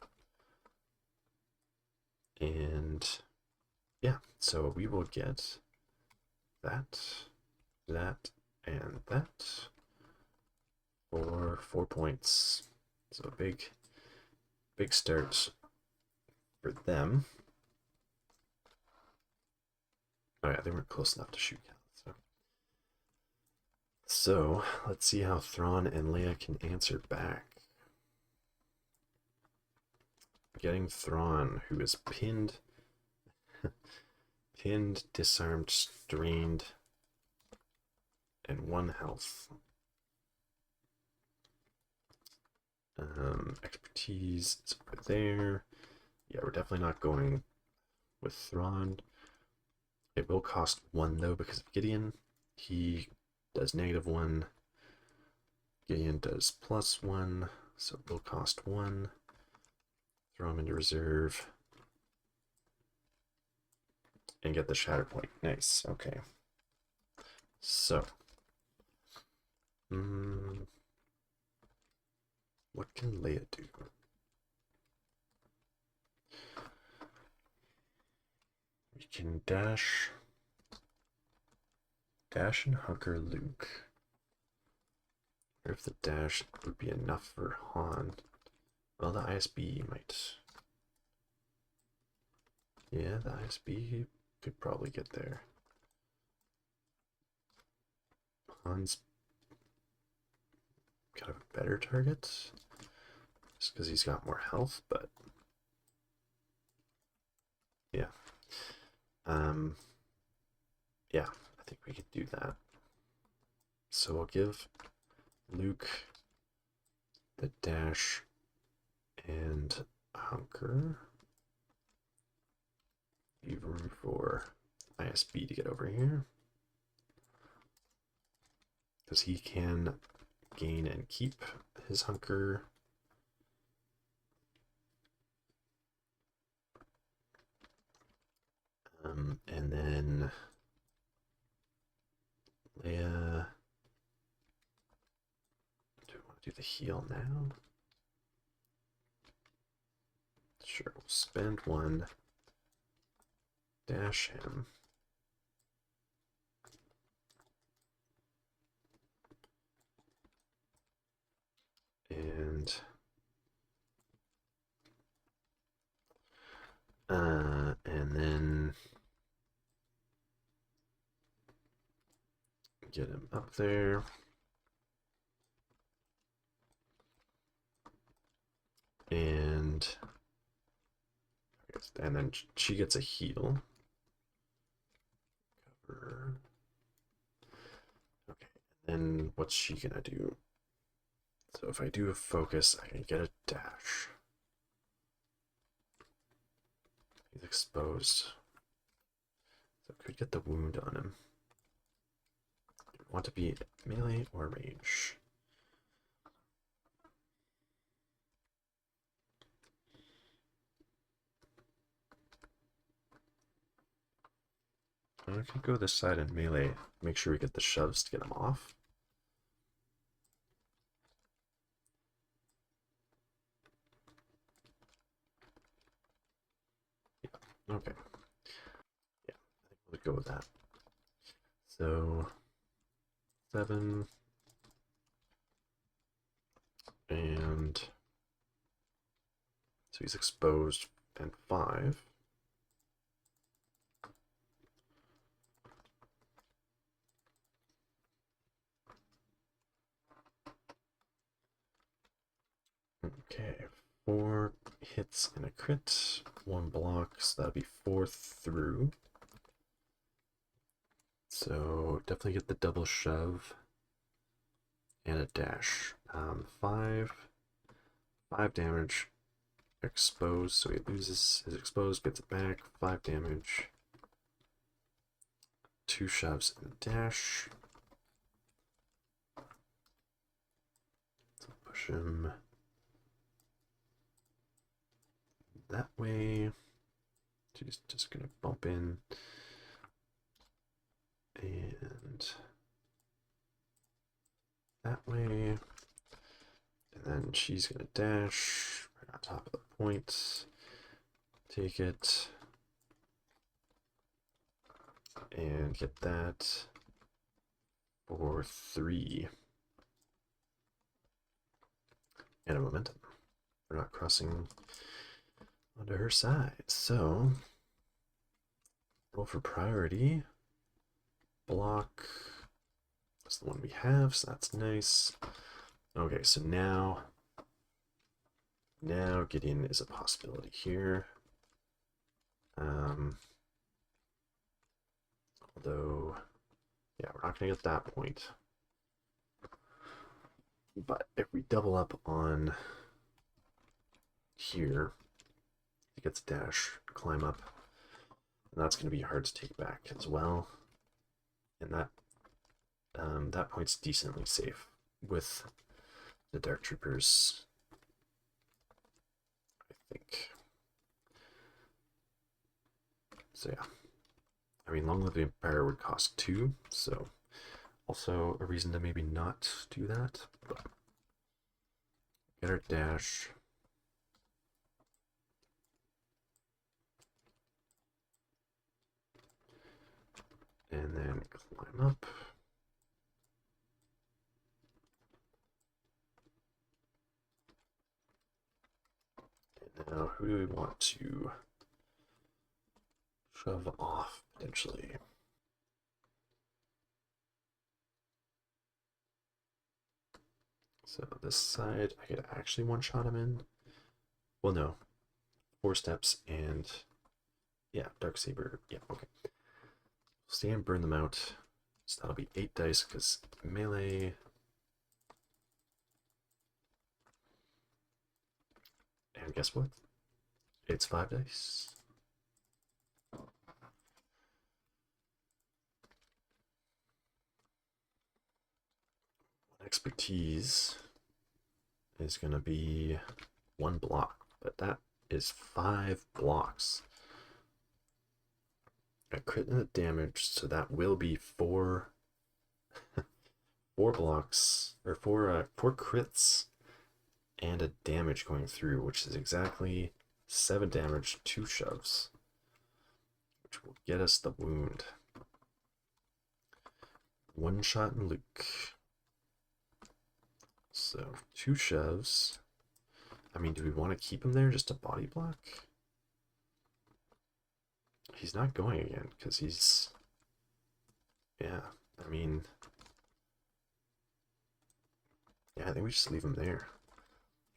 And yeah, so we will get that, that, and that for 4 points. So big start for them. Oh yeah, they weren't close enough to shoot count. So let's see how Thrawn and Leia can answer back. Getting Thrawn, who is pinned, disarmed, strained, and 1 health. Expertise is over there. Yeah, we're definitely not going with Thrawn. It will cost 1 though because of Gideon. He does -1. Gideon does +1, so it will cost 1. Throw him into reserve. And get the Shatterpoint. Nice, okay. So. What can Leia do? We can dash and hunker Luke. Or if the dash would be enough for Han. Well, the ISB might. Yeah, the ISB could probably get there. Han's kind of a better target. Just because he's got more health, but yeah. Yeah, I think we could do that. So we'll give Luke the dash and hunker. Leave room for ISB to get over here. Because he can gain and keep his hunker. And then Leia. Do we want to do the heal now? Sure, we'll spend 1. Dash him. And then get him up there. And then she gets a heal. Cover. Okay, and what's she gonna do? So if I do a focus, I can get a dash. He's exposed. So I could get the wound on him. Want to be melee or range? I could go this side and melee. Make sure we get the shoves to get him off. Yeah. Okay. Yeah, I think we'll go with that. So 7 and so he's exposed and 5. Okay, 4 hits and a crit, 1 block, so that'll be 4 through. So definitely get the double shove and a dash. 5 damage, exposed, so he loses his exposed, gets it back, 5 damage, 2 shoves and a dash. So push him that way. She's just gonna bump in and that way, and then she's gonna dash right on top of the point, take it, and get that for 3. And a momentum. We're not crossing onto her side. So, roll for priority. Block. That's the one we have, so that's nice. Okay, so now Gideon is a possibility here. Although, yeah, we're not going to get that point. But if we double up on here, he gets a dash, climb up, and that's going to be hard to take back as well. And that point's decently safe with the Dark Troopers, I think. So yeah, I mean, Long Live the Empire would cost 2, so also a reason to maybe not do that. But get our dash. And then climb up. And now who do we want to shove off potentially? So this side, I could actually one-shot him in. Well, no. 4 steps and yeah, Darksaber. Yeah, okay. Stay and burn them out. So that'll be 8 dice because melee. And guess what? It's 5 dice. Expertise is going to be 1 block, but that is 5 blocks. A crit and a damage, so that will be 4 blocks, or 4 crits and a damage going through, which is exactly 7 damage, 2 shoves, which will get us the wound. 1 shot in Luke. So 2 shoves. I mean, do we want to keep him there just a body block? He's not going again because he's, yeah, I mean, yeah, I think we just leave him there.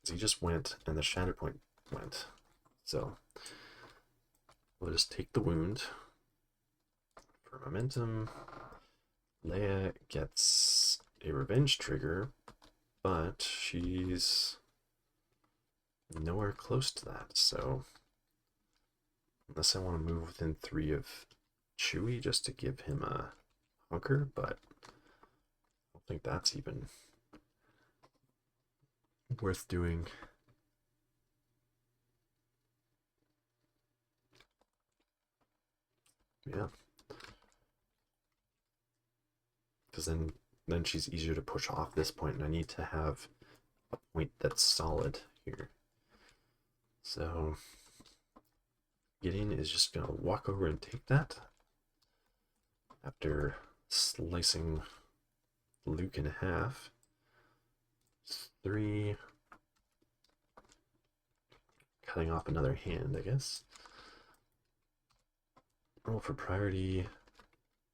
He just went and the Shatterpoint went. So we'll just take the wound for momentum. Leia gets a revenge trigger, but she's nowhere close to that. So unless I want to move within 3 of Chewie just to give him a hunker, but I don't think that's even worth doing. Yeah. Because then she's easier to push off this point, and I need to have a point that's solid here. So Gideon is just going to walk over and take that after slicing Luke in half. 3. Cutting off another hand, I guess. Roll for priority.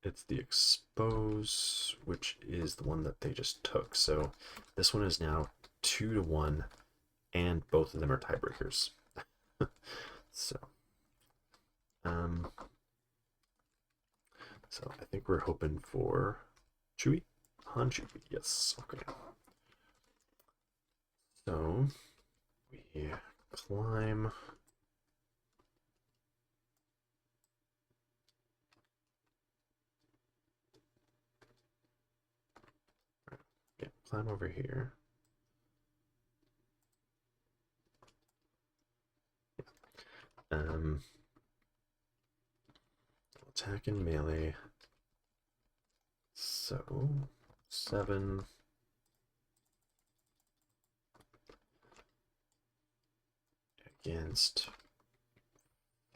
It's the expose, which is the one that they just took. So this one is now 2-1, and both of them are tiebreakers. So I think we're hoping for Chewie? Han Chewie, yes, okay. So we climb. Yeah, climb over here. Attack and melee. So 7. against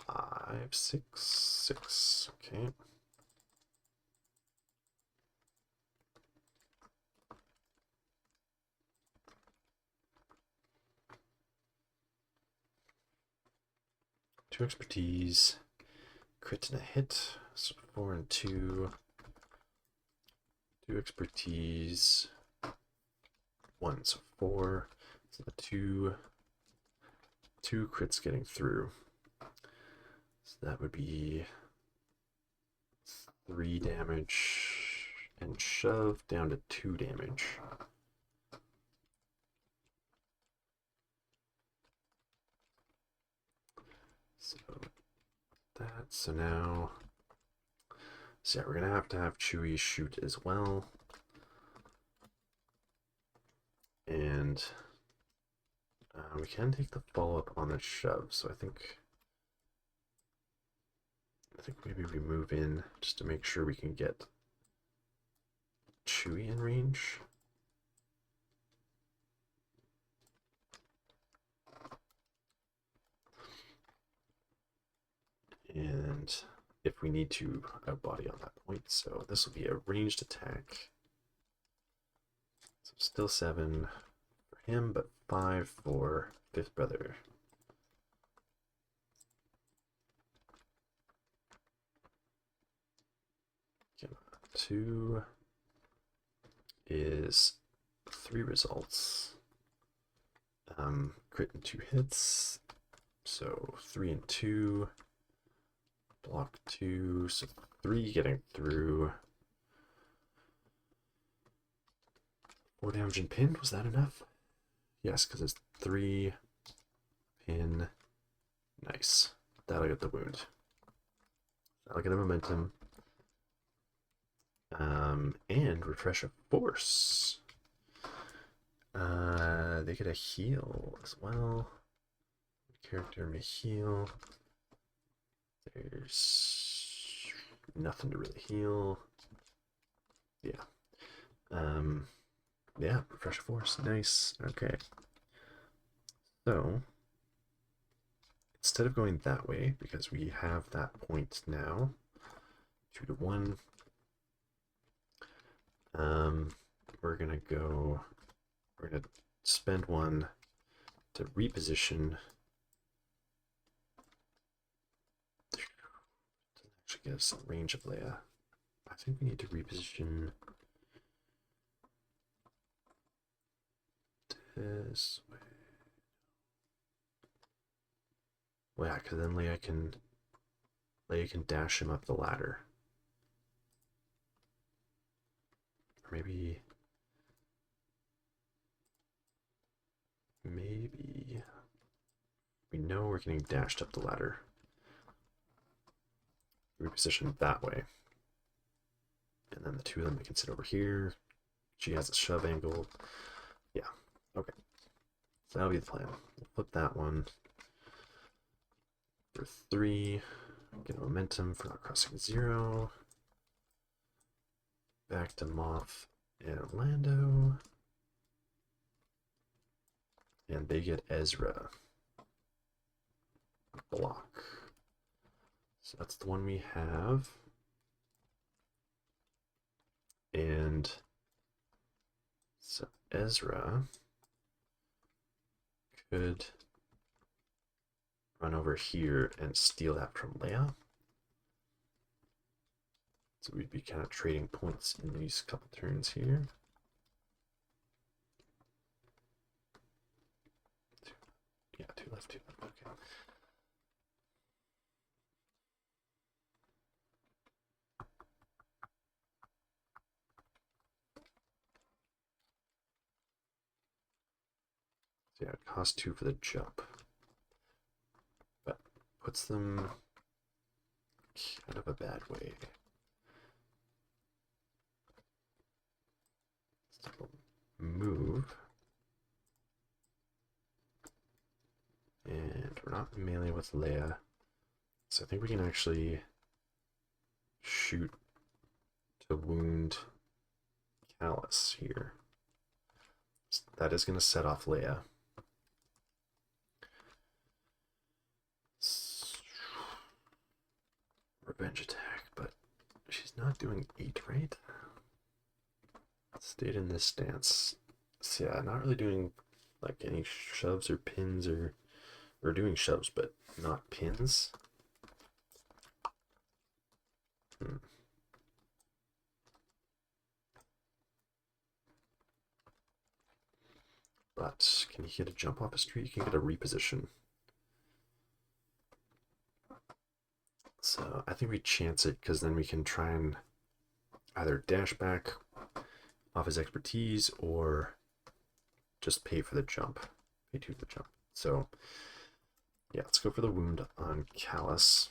5, 6, 6. Okay. Two expertise, crit and a hit. So 4 and 2. 2 expertise, 1, so 4. So the two crits getting through. So that would be 3 damage and shove down to 2 damage. So that, so now, so yeah, we're gonna have to have Chewie shoot as well. And we can take the follow-up on the shove, so I think maybe we move in just to make sure we can get Chewie in range. And if we need to outbody on that point, so this will be a ranged attack. So still 7 for him, but 5 for fifth brother. Okay, 2 is 3 results. Crit and 2 hits, so 3 and 2. Block 2, so 3 getting through. 4 damage and pinned, was that enough? Yes, because it's 3 pin. Nice. That'll get the wound. That'll get a momentum. And refresh of force. They get a heal as well. Character may heal. There's nothing to really heal. Yeah. Yeah, refresh of force. Nice. Okay. So instead of going that way, because we have that point now, 2 to 1. We're gonna spend 1 to reposition. Doesn't actually get us a range of Leia. I think we need to reposition this way. Well, yeah, because then Leia can dash him up the ladder. Or maybe we know we're getting dashed up the ladder. Reposition that way. And then the 2 of them can sit over here. She has a shove angle. Yeah, okay. So that'll be the plan. We'll flip that one for 3. Get a momentum for not crossing 0. Back to Moff and Lando. And they get Ezra. Block. So that's the one we have. And so Ezra could run over here and steal that from Leia. So we'd be kind of trading points in these couple turns here. Yeah, 2 left, 2 left, okay. So yeah, it costs 2 for the jump. But puts them kind of a bad way. So move. And we're not in melee with Leia. So I think we can actually shoot to wound Callus here. So that is going to set off Leia. revenge attack, but she's not doing 8, right? Stayed in this stance. So yeah, not really doing like any shoves or pins or doing shoves, but not pins. But can you get a jump off a street? You can get a reposition. So I think we chance it because then we can try and either dash back off his expertise or just pay for the jump. Pay 2 for the jump. So yeah, let's go for the wound on Callus.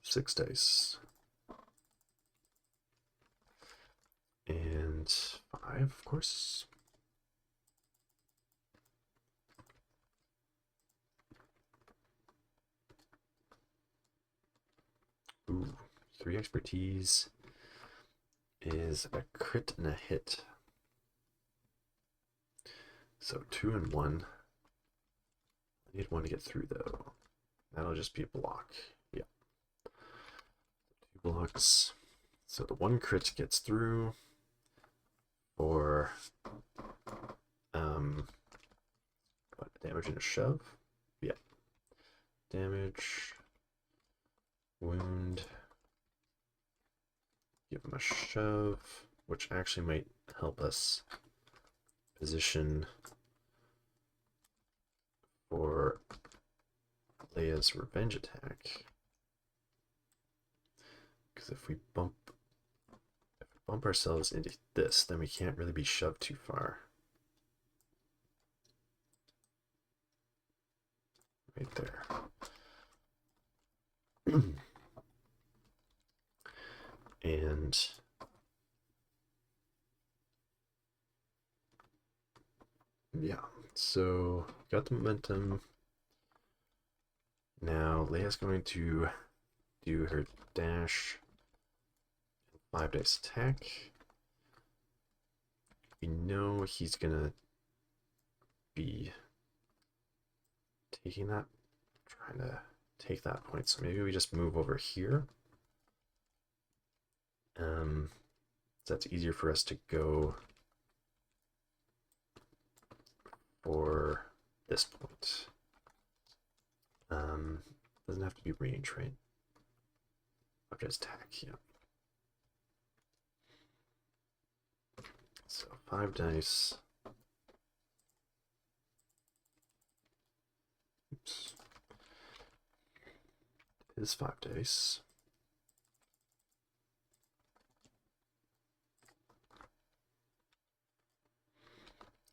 6 dice. And 5, of course. Ooh, 3 expertise is a crit and a hit. So 2 and 1. I need 1 to get through though. That'll just be a block. Yeah. 2 blocks. So the 1 crit gets through for what, damage and a shove? Yeah. Damage, wound, give him a shove, which actually might help us position for Leia's revenge attack. Because if we bump ourselves into this, then we can't really be shoved too far. Right there. And yeah, so got the momentum. Now Leia's going to do her dash, 5 dice attack. We know he's gonna be taking that, trying to take that point. So maybe we just move over here. So that's easier for us to go for this point. Doesn't have to be range, right? I'll just attack, yeah. So 5 dice. Oops. It is 5 dice.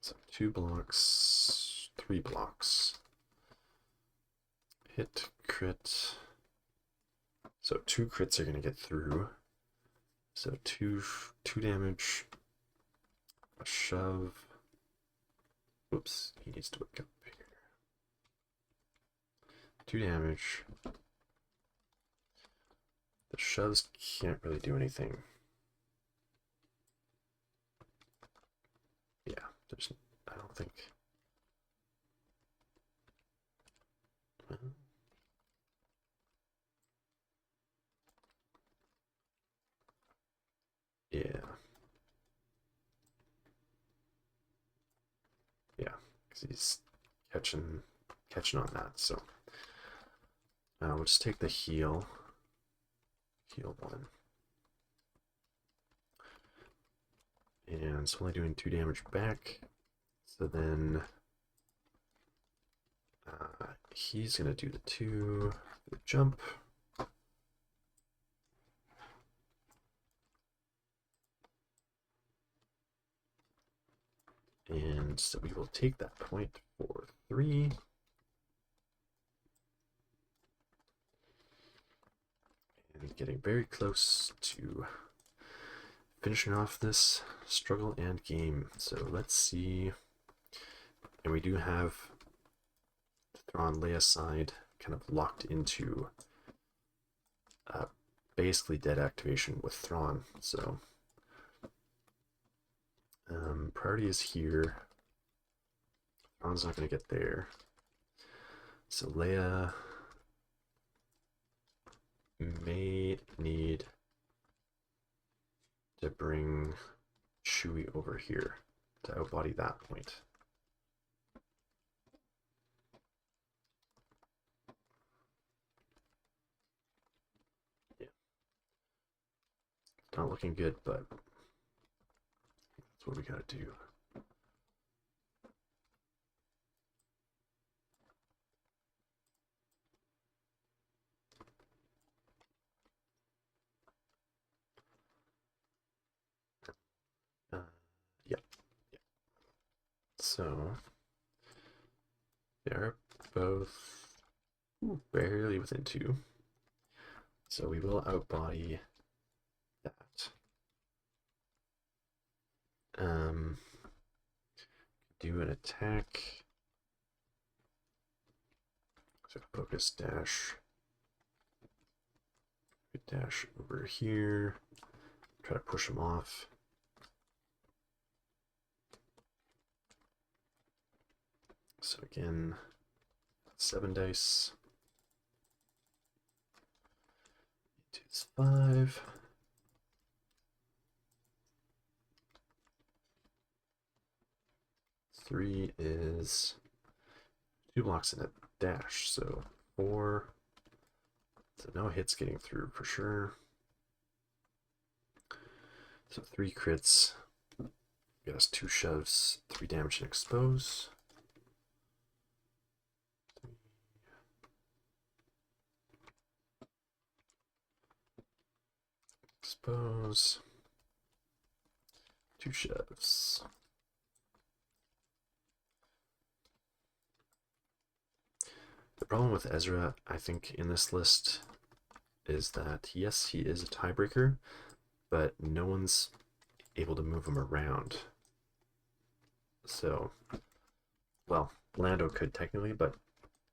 So 2 blocks, 3 blocks. Hit, crit. So 2 crits are going to get through. So 2 damage. A shove. Whoops, he needs to wake up here. 2 damage. The shoves can't really do anything. Yeah, I don't think. Yeah. Yeah, because he's catching on that. So we'll just take the heal. Heal 1. And it's only doing 2 damage back. So then he's going to do the 2, the jump. And so we will take that point for 3. And getting very close to finishing off this struggle and game. So let's see. And we do have the Thrawn Leia side kind of locked into basically dead activation with Thrawn. So priority is here. Thrawn's not going to get there. So Leia may need to bring Chewie over here to outbody that point. Yeah. Not looking good, but that's what we gotta do. Yeah. So they're both barely within 2. So we will outbody that. Do an attack. So focus dash. Dash over here. Try to push him off. So again, 7 dice. It's 5. Three is 2 blocks and a dash, so 4. So no hits getting through for sure. So 3 crits. Get us 2 shoves, 3 damage and expose. Expose. 2 shoves. The problem with Ezra, I think, in this list is that, yes, he is a tiebreaker, but no one's able to move him around. So, well, Lando could technically, but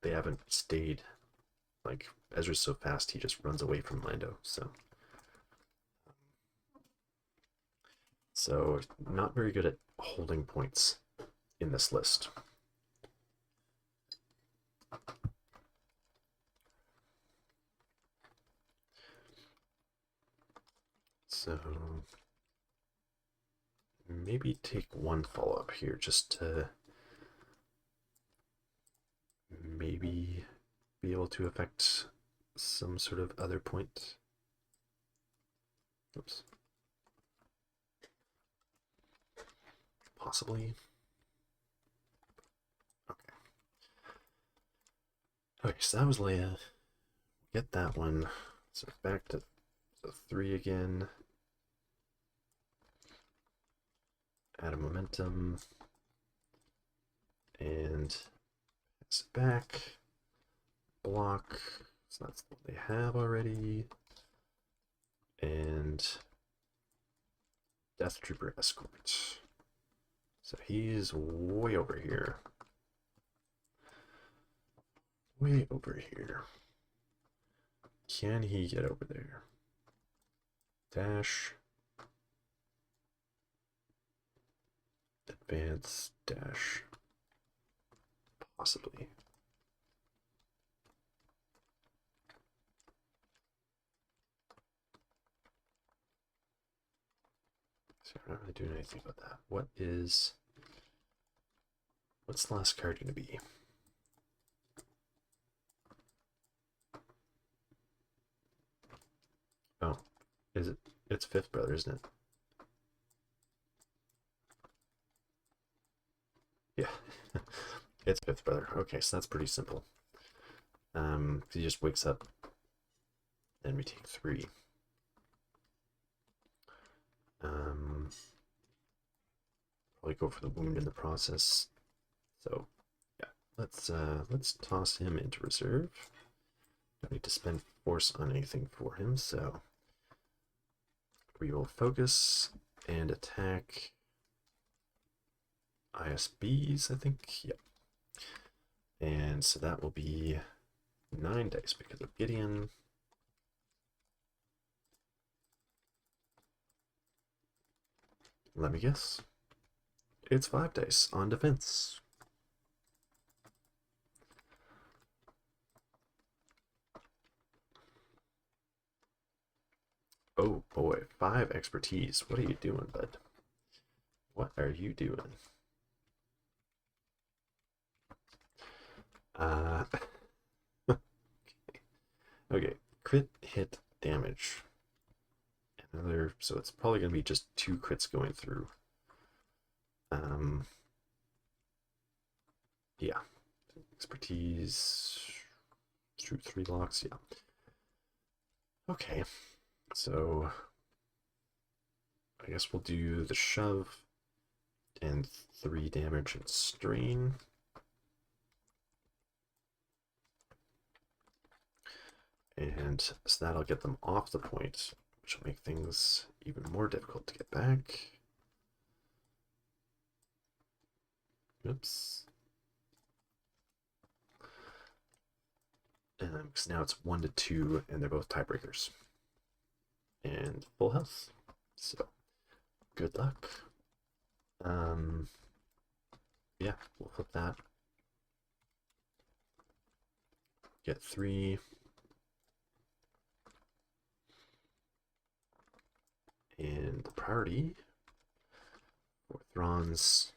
they haven't stayed. Like, Ezra's so fast, he just runs away from Lando, so not very good at holding points in this list. So maybe take 1 follow-up here just to maybe be able to affect some sort of other point. Oops. Possibly. Okay. Okay, so that was Leia. Get that one. So back to the 3 again. Add a momentum. And pass it back. Block. So that's what they have already. And Death Trooper Escort. So he's way over here. Way over here. Can he get over there? Dash. Advance. Dash. Possibly. So I'm not really doing anything about that. What's the last card going to be? Oh, is it? It's Fifth Brother, isn't it? Yeah, it's Fifth Brother. Okay, so that's pretty simple. He just wakes up, and we take 3. Probably go for the wound in the process. So, yeah, let's toss him into reserve. Don't need to spend force on anything for him, so we will focus and attack ISBs, I think. Yep. And so that will be 9 dice because of Gideon. Let me guess. It's 5 dice on defense. Oh boy, 5 expertise. What are you doing, bud? What are you doing? Uh, okay, crit hit damage. Another, so it's probably gonna be just 2 crits going through. Um, yeah, expertise through 3 locks. Yeah. Okay, so I guess we'll do the shove and 3 damage and strain. And so that'll get them off the point, which will make things even more difficult to get back. Oops. Because now it's 1 to 2, and they're both tiebreakers. And full health. So, good luck. Yeah, we'll flip that. Get 3. And the priority for Thrawn's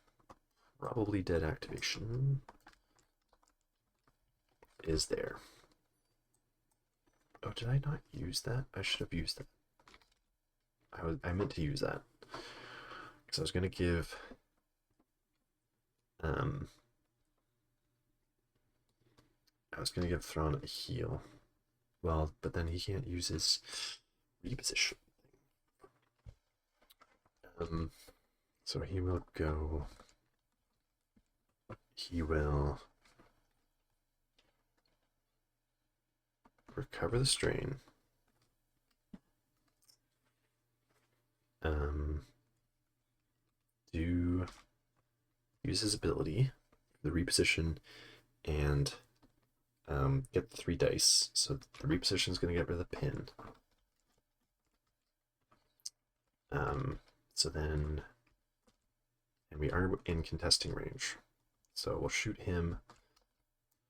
probably dead activation is there. Oh, did I not use that? I should have used that. I meant to use that. Because I was gonna give Thrawn a heal. Well, but then he can't use his reposition. So he will go. He will recover the strain. Do use his ability, the reposition, and get the 3 dice. So the reposition is going to get rid of the pin. So then, and we are in contesting range. So we'll shoot him.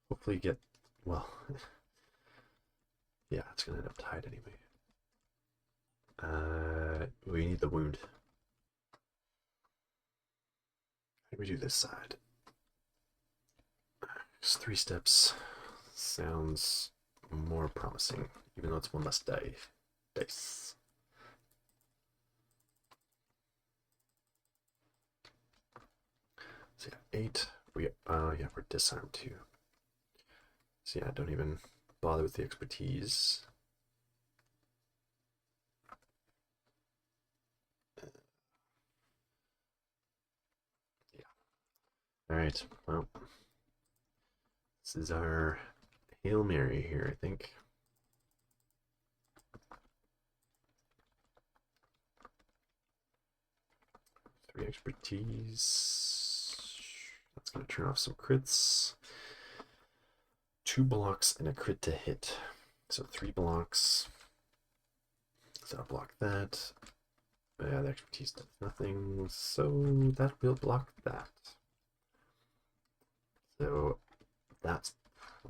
Hopefully get, well, yeah, it's going to end up tied anyway. We need the wound. How do we do this side? Just 3 steps sounds more promising, even though it's 1 less dice. So yeah, 8. Yeah, we're disarmed too. So yeah, don't even bother with the expertise. Yeah. All right. Well, this is our Hail Mary here, I think. Three expertise. That's going to turn off some crits. 2 blocks and a crit to hit. So 3 blocks. So I'll block that. Yeah, the expertise does nothing. So that will block that. So that's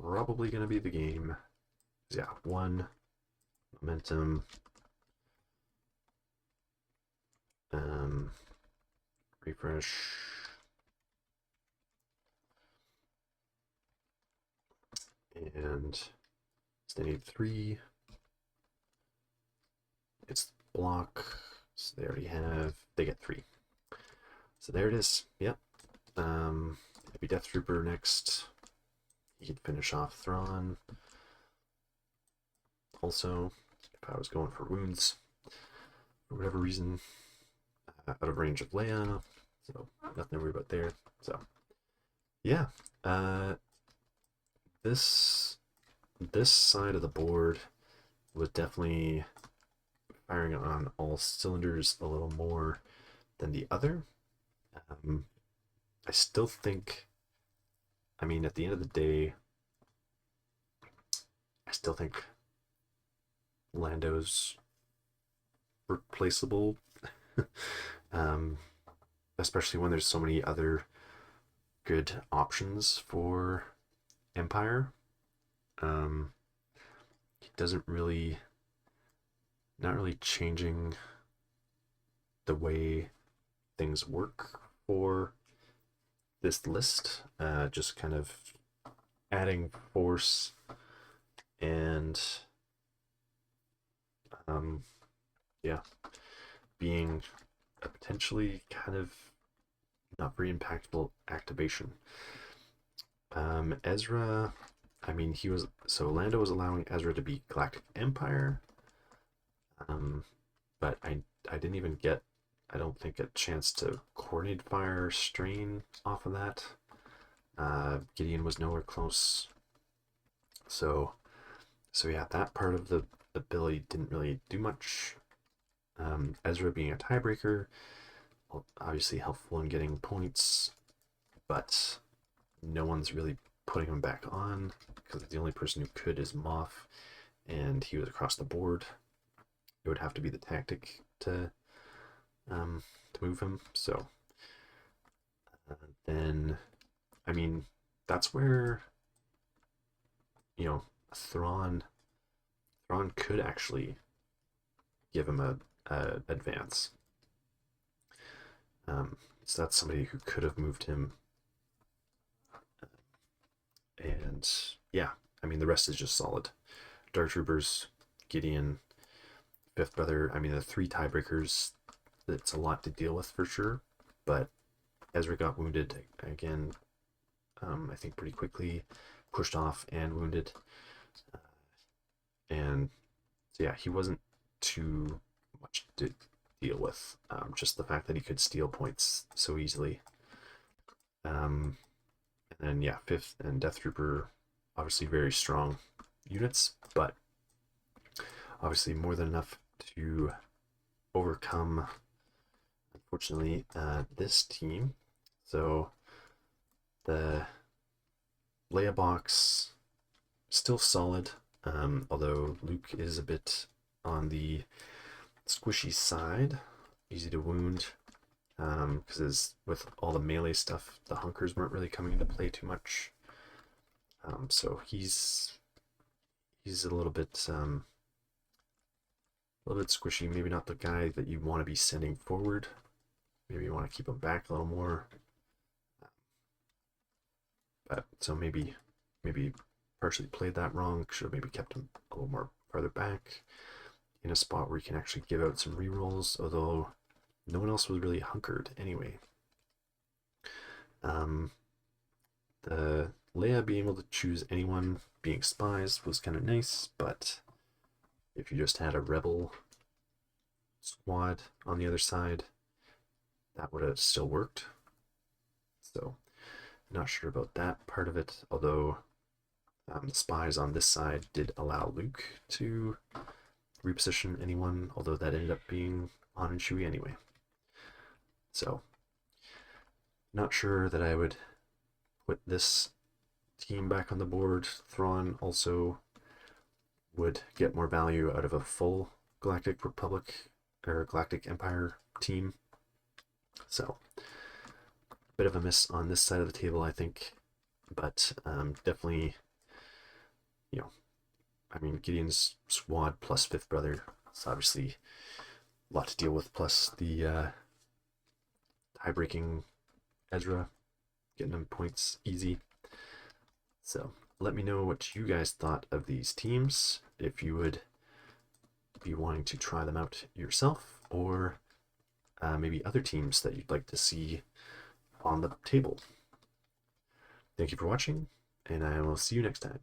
probably going to be the game. Yeah, 1 momentum. Refresh. And so they need 3. It's block. So they already have, they get 3. So there it is. Yep. Maybe Death Trooper next. He could finish off Thrawn. Also, if I was going for wounds, for whatever reason, out of range of Leia. So nothing to worry about there. So yeah. This side of the board was definitely firing on all cylinders a little more than the other. I still think, I mean, at the end of the day, I still think Lando's replaceable, especially when there's so many other good options for Empire. He doesn't really not really changing the way things work for this list. Just kind of adding force and um, yeah, being a potentially kind of not very impactful activation. Ezra, I mean, Lando was allowing Ezra to be Galactic Empire, um, but I didn't even get, I don't think, a chance to coordinate fire strain off of that. Gideon was nowhere close, so yeah, that part of the ability didn't really do much. Ezra being a tiebreaker, obviously helpful in getting points, but no one's really putting him back on because the only person who could is Moff, and he was across the board. It would have to be the tactic to move him. So then, I mean, that's where you know Thrawn could actually give him a advance. So that's somebody who could have moved him. And yeah, I mean, the rest is just solid. Dark Troopers, Gideon, Fifth Brother. I mean, the three tiebreakers, it's a lot to deal with for sure. But Ezra got wounded again, I think pretty quickly, pushed off and wounded. And so yeah, he wasn't too much to deal with. Just the fact that he could steal points so easily. And then yeah, Fifth and Death Trooper, obviously very strong units, but obviously more than enough to overcome, unfortunately, this team. So the Leia box still solid, although Luke is a bit on the squishy side, easy to wound, because with all the melee stuff, the hunkers weren't really coming into play too much. So he's a little bit squishy. Maybe not the guy that you want to be sending forward. Maybe you want to keep him back a little more. But so maybe partially played that wrong. Should have maybe kept him a little more farther back in a spot where you can actually give out some rerolls, although no one else was really hunkered anyway. The Leia being able to choose anyone being spies was kind of nice, but if you just had a rebel squad on the other side, that would have still worked. So not sure about that part of it, although the spies on this side did allow Luke to reposition anyone, although that ended up being Han and Chewie anyway. So not sure that I would put this team back on the board. Thrawn also would get more value out of a full Galactic Republic or Galactic Empire team. So bit of a miss on this side of the table, I think, but definitely, I mean, Gideon's squad plus Fifth Brother, it's obviously a lot to deal with, plus the tie-breaking Ezra, getting them points easy. So let me know what you guys thought of these teams, if you would be wanting to try them out yourself, or maybe other teams that you'd like to see on the table. Thank you for watching, and I will see you next time.